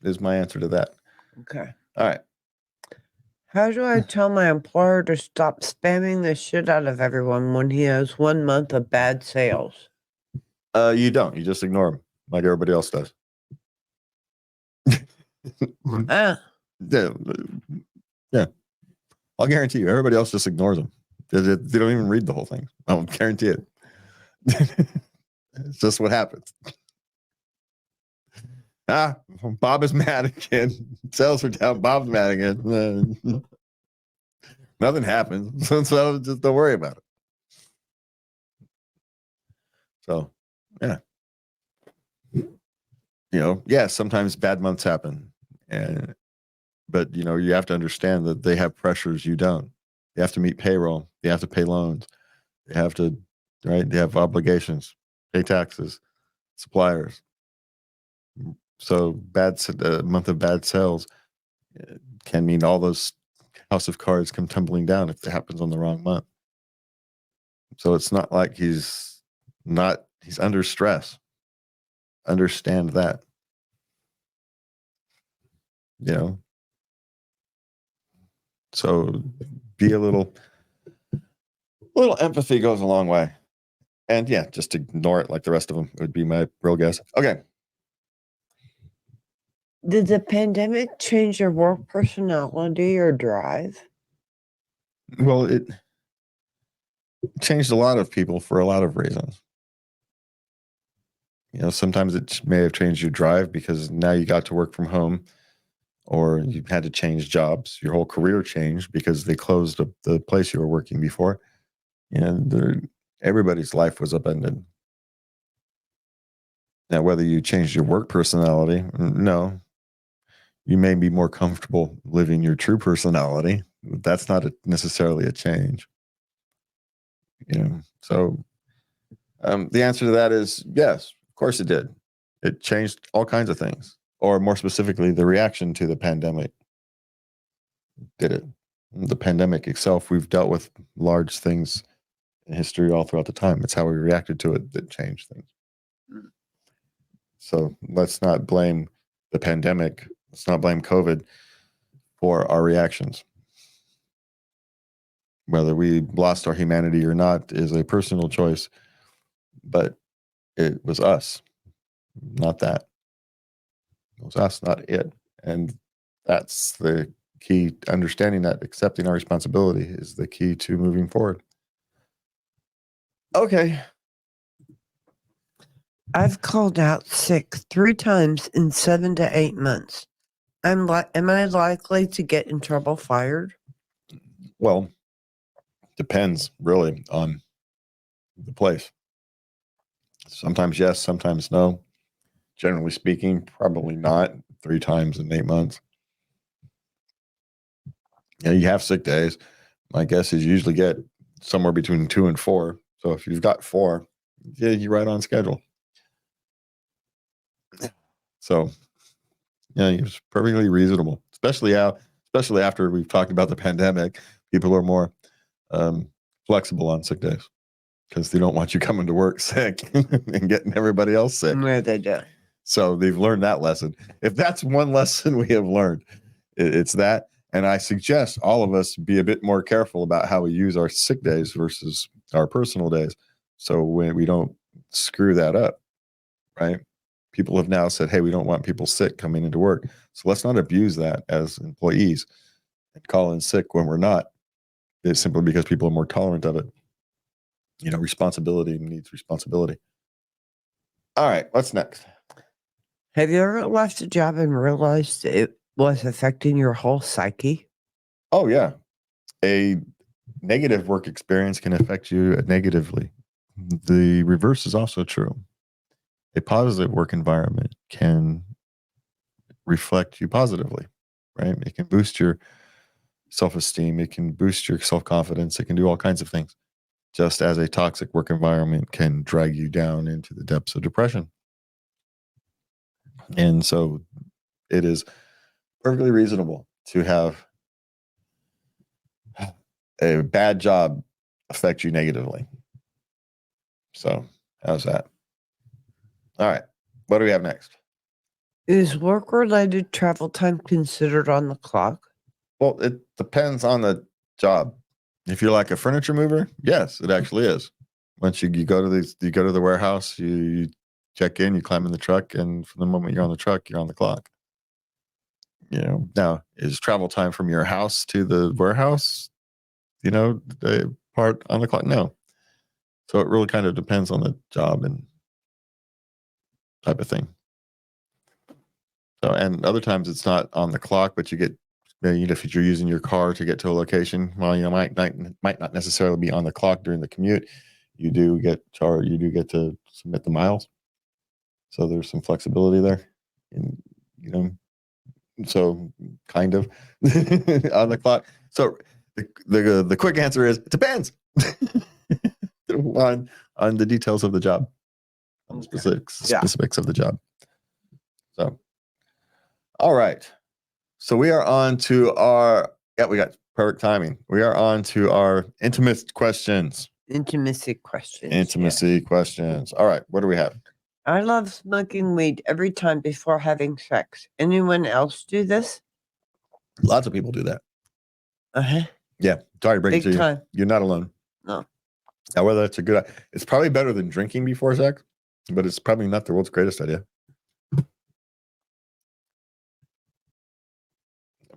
Is my answer to that. Okay. All right. How do I tell my employer to stop spamming the shit out of everyone when he has 1 month of bad sales? You don't. You just ignore them like everybody else does. Yeah. I'll guarantee you, everybody else just ignores them. They don't even read the whole thing. I'll guarantee it. It's just what happens. Bob is mad again. Sales are down. Bob's mad again. Nothing happens. So just don't worry about it. So, yeah. Sometimes bad months happen. But, you have to understand that they have pressures you don't. They have to meet payroll. They have to pay loans. They have to, right? They have obligations, pay taxes, suppliers. So a month of bad sales can mean all those house of cards come tumbling down if it happens on the wrong month. So it's not like he's under stress. Understand that. So be a little empathy goes a long way. And just ignore it like the rest of them would be my real guess. Okay. Did the pandemic change your work personality or drive? Well, it changed a lot of people for a lot of reasons. Sometimes it may have changed your drive because now you got to work from home, or you had to change jobs. Your whole career changed because they closed the place you were working before. And everybody's life was upended. Now, whether you changed your work personality, no. You may be more comfortable living your true personality. That's not necessarily a change. So the answer to that is yes, of course it did. It changed all kinds of things, or more specifically, the reaction to the pandemic did it. The pandemic itself, we've dealt with large things in history all throughout the time. It's how we reacted to it that changed things. So let's not blame the pandemic. Let's not blame COVID for our reactions. Whether we lost our humanity or not is a personal choice, but it was us, not that. It was us, not it. And that's the key. Understanding that, accepting our responsibility is the key to moving forward. Okay. I've called out sick 3 times in 7 to 8 months. Am I likely to get in trouble, fired? Well, depends really on the place. Sometimes yes, sometimes no. Generally speaking, probably not 3 times in 8 months. You have sick days. My guess is you usually get somewhere between 2 and 4. So if you've got 4, you're right on schedule. So it's perfectly reasonable, especially after we've talked about the pandemic. People are more flexible on sick days because they don't want you coming to work sick and getting everybody else sick. Yeah, they do. So they've learned that lesson. If that's one lesson we have learned, it's that. And I suggest all of us be a bit more careful about how we use our sick days versus our personal days, so when we don't screw that up, right? People have now said, hey, we don't want people sick coming into work. So let's not abuse that as employees and call in sick when we're not. It's simply because people are more tolerant of it. Responsibility needs responsibility. All right, what's next? Have you ever left a job and realized it was affecting your whole psyche? Oh, yeah. A negative work experience can affect you negatively. The reverse is also true. A positive work environment can reflect you positively, right? It can boost your self-esteem. It can boost your self-confidence. It can do all kinds of things. Just as a toxic work environment can drag you down into the depths of depression. And so it is perfectly reasonable to have a bad job affect you negatively. So how's that? All right. What do we have next? Is work-related travel time considered on the clock? Well, it depends on the job. If you're like a furniture mover, yes, it actually is. Once you go to the warehouse, you check in, you climb in the truck, and from the moment you're on the truck, you're on the clock. Now is travel time from your house to the warehouse, the part on the clock? No. So it really kind of depends on the job and type of thing. So, and other times it's not on the clock, but you get, if you're using your car to get to a location, well, might not necessarily be on the clock during the commute. You do get charged. You do get to submit the miles. So there's some flexibility there, and so kind of on the clock. So the quick answer is it depends on the details of the job, on the specifics of the job. So, all right. So we are on to we got perfect timing. We are on to our intimate questions. Intimacy questions. Questions. All right. What do we have? I love smoking weed every time before having sex. Anyone else do this? Lots of people do that. Uh-huh. Yeah. Sorry to break it to Big time. You're not alone. No. Now, whether that's it's probably better than drinking before sex, but it's probably not the world's greatest idea. I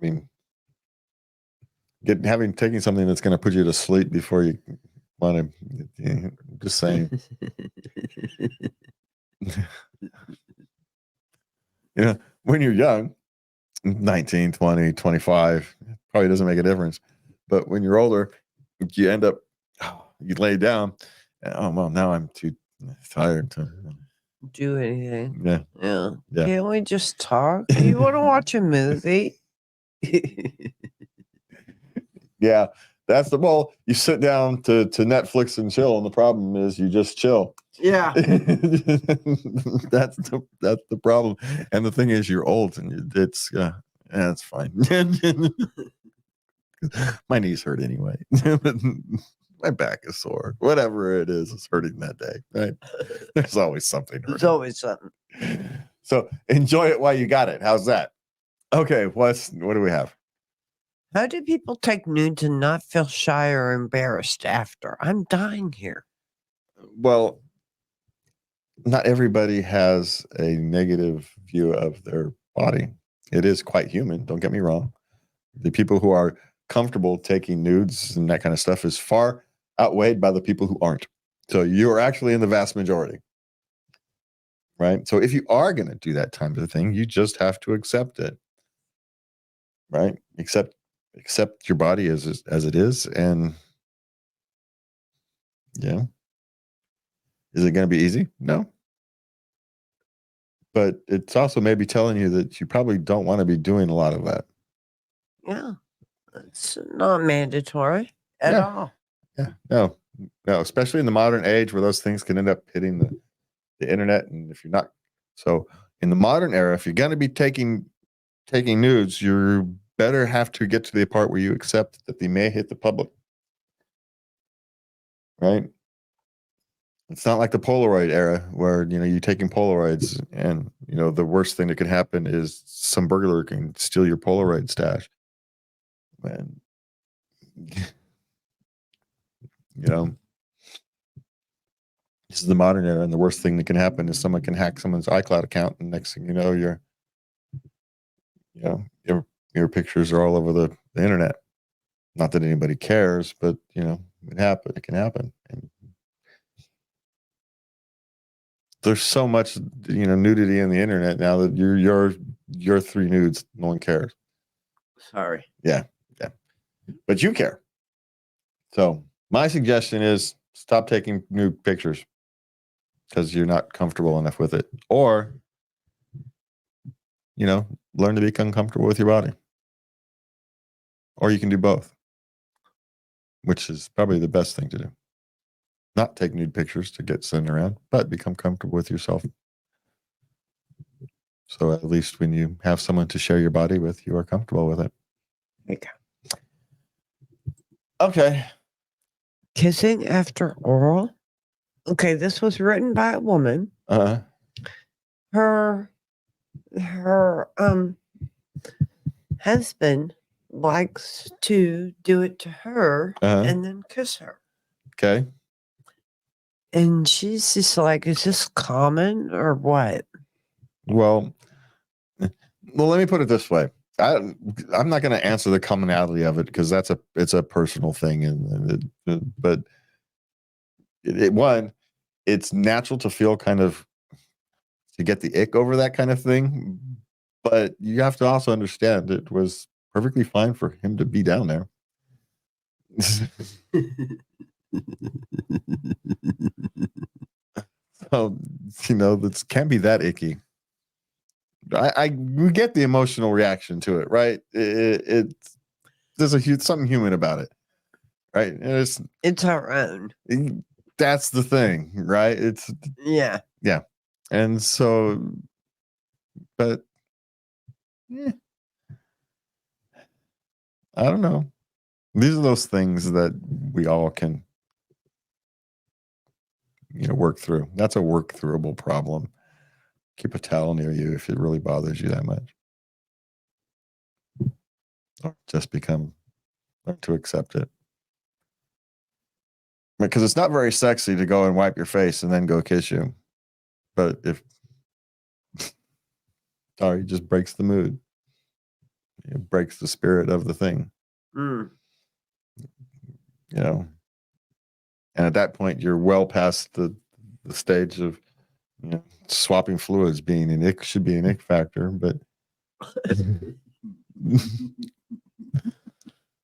mean, taking something that's going to put you to sleep before you want to, just saying. When you're young, 19, 20, 25, probably doesn't make a difference. But when you're older, you end up, you lay down, and, well, now I'm too tired to do anything. Yeah. Can't we just talk? You want to watch a movie? Yeah, that's you sit down to Netflix and chill, and the problem is you just chill. Yeah. That's the problem. And the thing is, you're old, and it's fine. My knees hurt anyway. My back is sore. Whatever it is, it's hurting that day. Right? There's always something. There's always something. So enjoy it while you got it. How's that? Okay. What do we have? How do people take nudes and not feel shy or embarrassed after? I'm dying here. Well, not everybody has a negative view of their body. It is quite human. Don't get me wrong. The people who are comfortable taking nudes and that kind of stuff is far outweighed by the people who aren't. So you are actually in the vast majority. Right? So if you are going to do that type of thing, you just have to accept it. Right? Accept your body as it is. And yeah. Is it going to be easy? No. But it's also maybe telling you that you probably don't want to be doing a lot of that. Yeah. It's not mandatory at all. Yeah. No, especially in the modern age where those things can end up hitting the internet. And if you're not, so in the modern era, if you're going to be taking nudes, you better have to get to the part where you accept that they may hit the public. Right? It's not like the Polaroid era where, you're taking Polaroids and, the worst thing that could happen is some burglar can steal your Polaroid stash. And, this is the modern era, and the worst thing that can happen is someone can hack someone's iCloud account, and next thing you know, your pictures are all over the internet. Not that anybody cares, but it can happen. And there's so much nudity in the internet now that you're 3 nudes, no one cares. Sorry. Yeah, but you care. So my suggestion is stop taking nude pictures because you're not comfortable enough with it, or learn to become comfortable with your body, or you can do both, which is probably the best thing to do. Not take nude pictures to get sent around, but become comfortable with yourself. So at least when you have someone to share your body with, you are comfortable with it. Okay. Kissing after oral. Okay, this was written by a woman. Her husband likes to do it to her and then kiss her. Okay. And she's just like, is this common or what? Well, let me put it this way. I'm not going to answer the commonality of it because it's a personal thing, but it's natural to feel kind of to get the ick over that kind of thing, but you have to also understand it was perfectly fine for him to be down there. So this can't be that icky. We get the emotional reaction to it, right? There's something human about it, right? It's our own. That's the thing, right? Yeah. And so, but I don't know. These are those things that we all can work through. That's a work throughable problem. Keep a towel near you if it really bothers you that much. Or just learn to accept it. Because it's not very sexy to go and wipe your face and then go kiss you. But it just breaks the mood. It breaks the spirit of the thing. And at that point, you're well past the stage of swapping fluids being should be an ick factor, but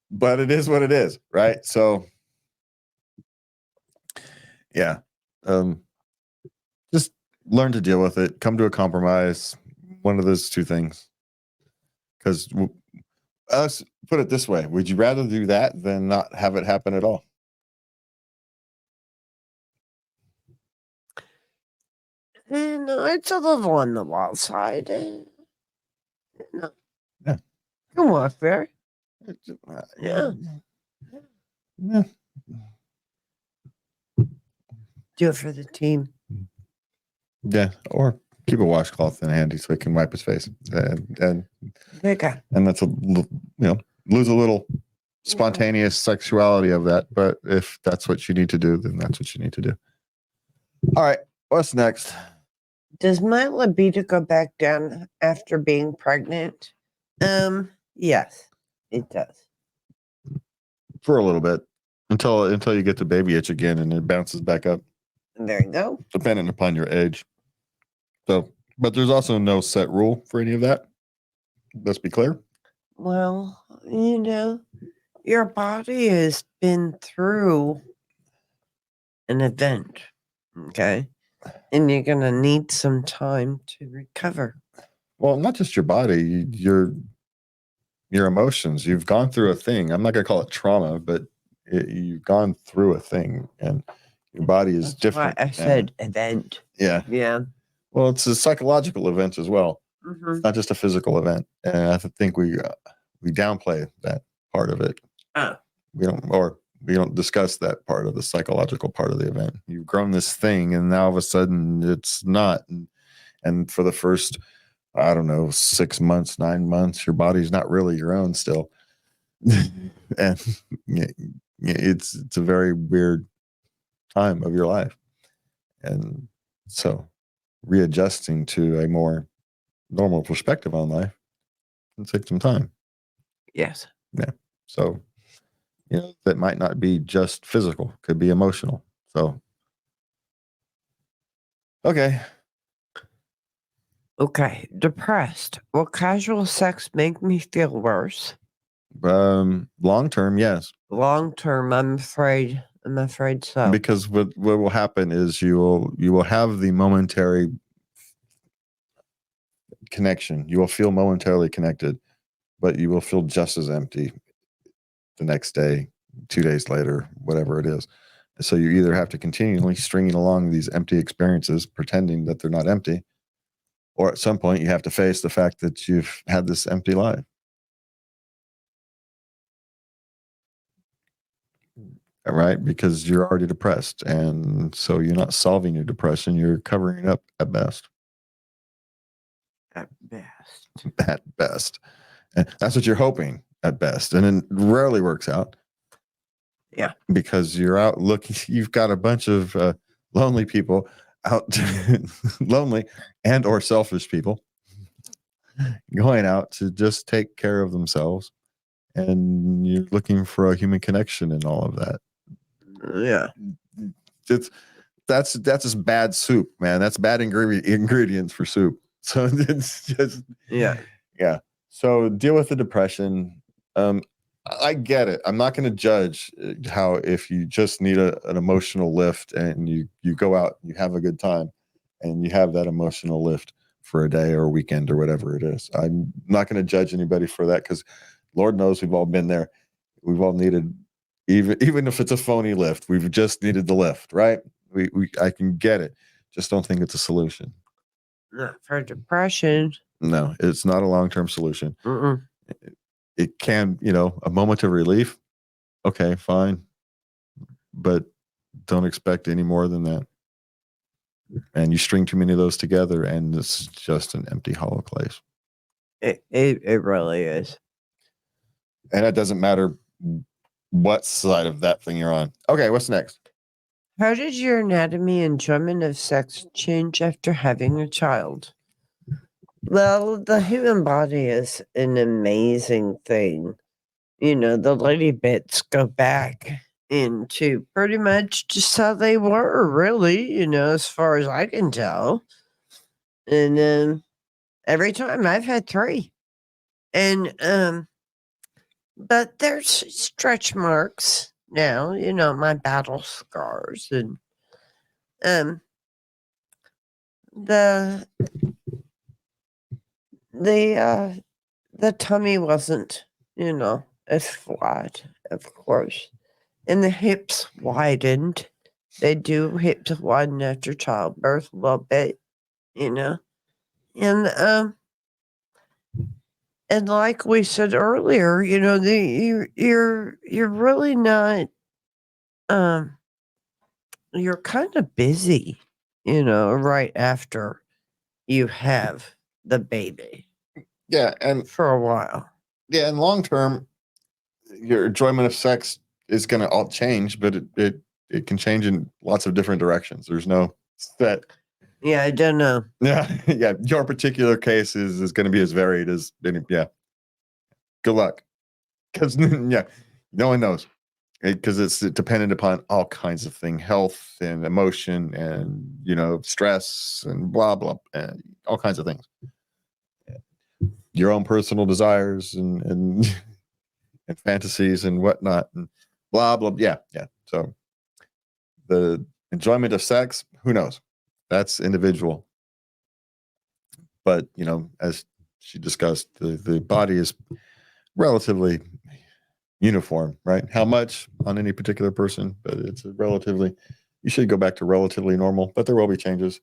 but it is what it is, right? So yeah, just learn to deal with it. Come to a compromise. One of those two things. Because let's put it this way: would you rather do that than not have it happen at all? No, it's a little on the wild side. No. Yeah. Come on, fair. Yeah. Do it for the team. Yeah, or keep a washcloth in handy so he can wipe his face, and that's lose a little spontaneous sexuality of that. But if that's what you need to do, then that's what you need to do. All right, what's next? Does my libido go back down after being pregnant? Yes, it does. For a little bit, until you get the baby itch again, and it bounces back up. There you go. Depending upon your age. So, but there's also no set rule for any of that. Let's be clear. Well, your body has been through an event, okay? And you're going to need some time to recover. Well, not just your body, your emotions. You've gone through a thing. I'm not going to call it trauma, but you've gone through a thing, and your body is different. Why I said event. Yeah. Well, it's a psychological event as well. Mm-hmm. It's not just a physical event, and I think we downplay that part of it. We don't discuss that part of the psychological part of the event. You've grown this thing, and now all of a sudden it's not. And for the first, 6 months, 9 months, your body's not really your own still. And it's a very weird time of your life. And so readjusting to a more normal perspective on life can take some time. Yes. Yeah. So that might not be just physical, could be emotional. So, okay. Okay, depressed. Will casual sex make me feel worse? Long term, yes, Long term, I'm afraid so. because what will happen is you will have the momentary connection. You will feel momentarily connected, but you will feel just as empty the next day, 2 days later, whatever it is. So you either have to continually stringing along these empty experiences, pretending that they're not empty, or at some point you have to face the fact that you've had this empty life. Right? Because you're already depressed. And so you're not solving your depression, you're covering it up at best. At best. At best. And that's what you're hoping at best. And it rarely works out. Yeah. Because you're out looking, you've got a bunch of lonely people out, lonely and or selfish people going out to just take care of themselves. And you're looking for a human connection and all of that. Yeah. That's just bad soup, man. That's bad ingredients for soup. So it's just Yeah. So deal with the depression. I get it. I'm not going to judge how if you just need an emotional lift and you go out, you have a good time, and you have that emotional lift for a day or a weekend or whatever it is. I'm not going to judge anybody for that because Lord knows we've all been there. We've all needed, even if it's a phony lift, we've just needed the lift, right? I can get it. Just don't think it's a solution. Not for depression. No, it's not a long-term solution. Mm-mm. It can, a moment of relief. Okay, fine. But don't expect any more than that. And you string too many of those together and it's just an empty, hollow place. It really is. And it doesn't matter what side of that thing you're on. Okay, what's next? How did your anatomy and enjoyment of sex change after having a child? Well, the human body is an amazing thing. The lady bits go back into pretty much just how they were, really, as far as I can tell. And every time I've had 3. And but there's stretch marks now, my battle scars, and the tummy wasn't, as flat, of course. And the hips widened. They do hips widen after childbirth a little bit, And and like we said earlier, you're really not you're kind of busy, right after you have the baby. Yeah, and for a while. Yeah, and long term, your enjoyment of sex is going to all change, but it can change in lots of different directions. There's no set. Yeah, I don't know. Yeah. Your particular case is going to be as varied as any. Yeah. Good luck, because no one knows, because it's dependent upon all kinds of things, health and emotion, and stress and blah blah, and all kinds of things. Your own personal desires and and fantasies and whatnot and blah blah. Yeah. So the enjoyment of sex, who knows? That's individual. But as she discussed, the body is relatively uniform, right? How much on any particular person, but it's you should go back to relatively normal, but there will be changes.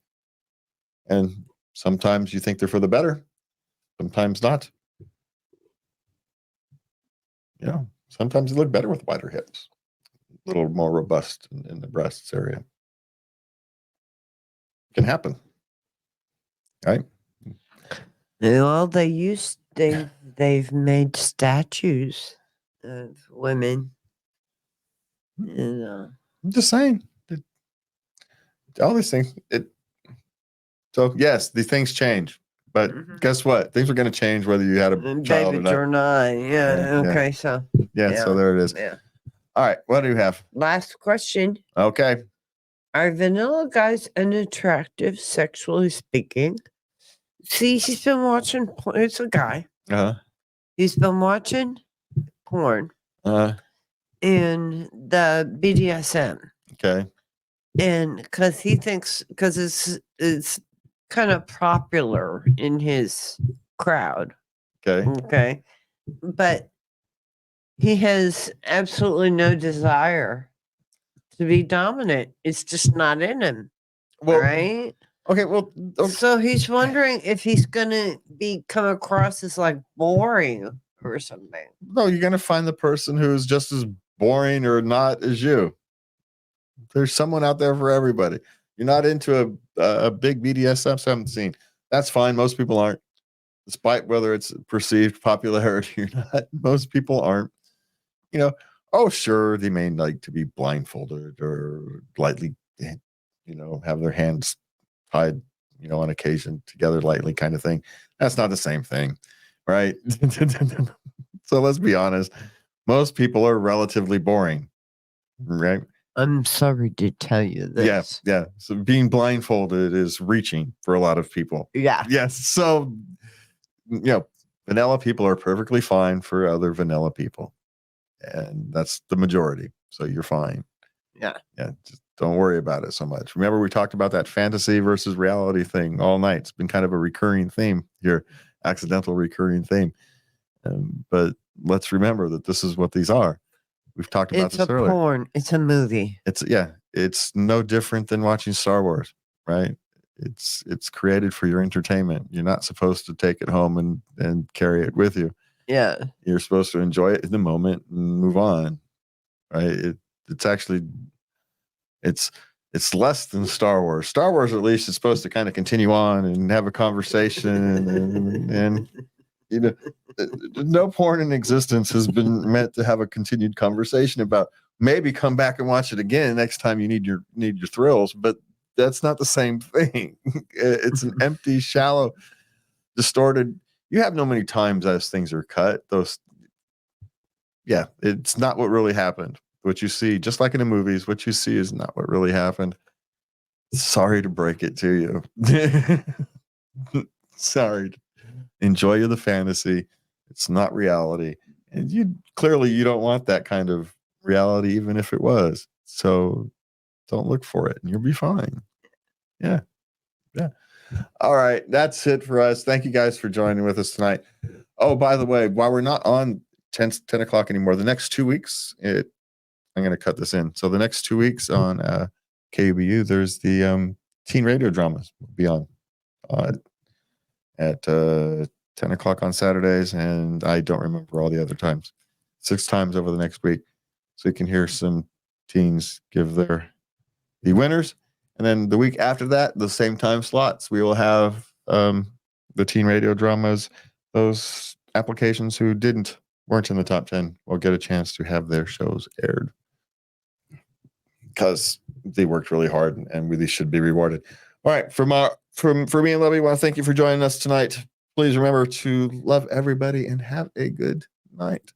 And sometimes you think they're for the better, sometimes not. Sometimes you look better with wider hips, a little more robust in the breasts area. It can happen, right? Well, they've made statues of women. I'm just saying, all these things. So yes, these things change, but guess what? Things are going to change whether you had a child or not. Yeah. Okay. So so there it is. Yeah. All right. What do you have? Last question. Okay. Are vanilla guys unattractive, sexually speaking? See, he's been watching porn. It's a guy. He's been watching porn in the BDSM. Okay. And because he thinks, because it's kind of popular in his crowd. Okay. Okay. But he has absolutely no desire to be dominant. It's just not in him. Well, right? Okay. Well, So he's wondering if he's going to come across as like boring or something. no, you're going to find the person who's just as boring or not as you. There's someone out there for everybody. You're not into a big BDSM scene. That's fine. Most people aren't, despite whether it's perceived popularity or not. Most people aren't. You know, oh, sure, they may like to be blindfolded or lightly, have their hands tied, on occasion together lightly kind of thing. That's not the same thing, right? So let's be honest. Most people are relatively boring, right? I'm sorry to tell you this. Yeah. So being blindfolded is reaching for a lot of people. Yeah. Yes. So, vanilla people are perfectly fine for other vanilla people. And that's the majority. So you're fine. Yeah. Just don't worry about it so much. Remember, we talked about that fantasy versus reality thing all night. It's been kind of a recurring theme here, accidental recurring theme. But let's remember that this is what these are. We've talked about this earlier. It's a porn. It's a movie. It's no different than watching Star Wars, right? It's created for your entertainment. You're not supposed to take it home and carry it with you. Yeah. You're supposed to enjoy it in the moment and move on, right? It's less than Star Wars. Star Wars, at least, is supposed to kind of continue on and have a conversation and no porn in existence has been meant to have a continued conversation about. Maybe come back and watch it again next time you need your thrills, but that's not the same thing. It's an empty, shallow, distorted. You have no many times as things are cut. It's not what really happened. What you see, just like in the movies, what you see is not what really happened. Sorry to break it to you. Sorry. Enjoy the fantasy. It's not reality. And you don't want that kind of reality, even if it was. So don't look for it and you'll be fine. Yeah. All right. That's it for us. Thank you guys for joining with us tonight. Oh, by the way, while we're not on 10 o'clock anymore, the next 2 weeks, I'm going to cut this in. So the next 2 weeks on KUBU, there's the teen radio dramas will be on at 10 o'clock on Saturdays. And I don't remember all the other times. 6 times over the next week. So you can hear some teens give the winners. And then the week after that, the same time slots, we will have the teen radio dramas. Those applications who weren't in the top 10 will get a chance to have their shows aired because they worked really hard and really should be rewarded. All right. For me and Lovey, I want to thank you for joining us tonight. Please remember to love everybody and have a good night.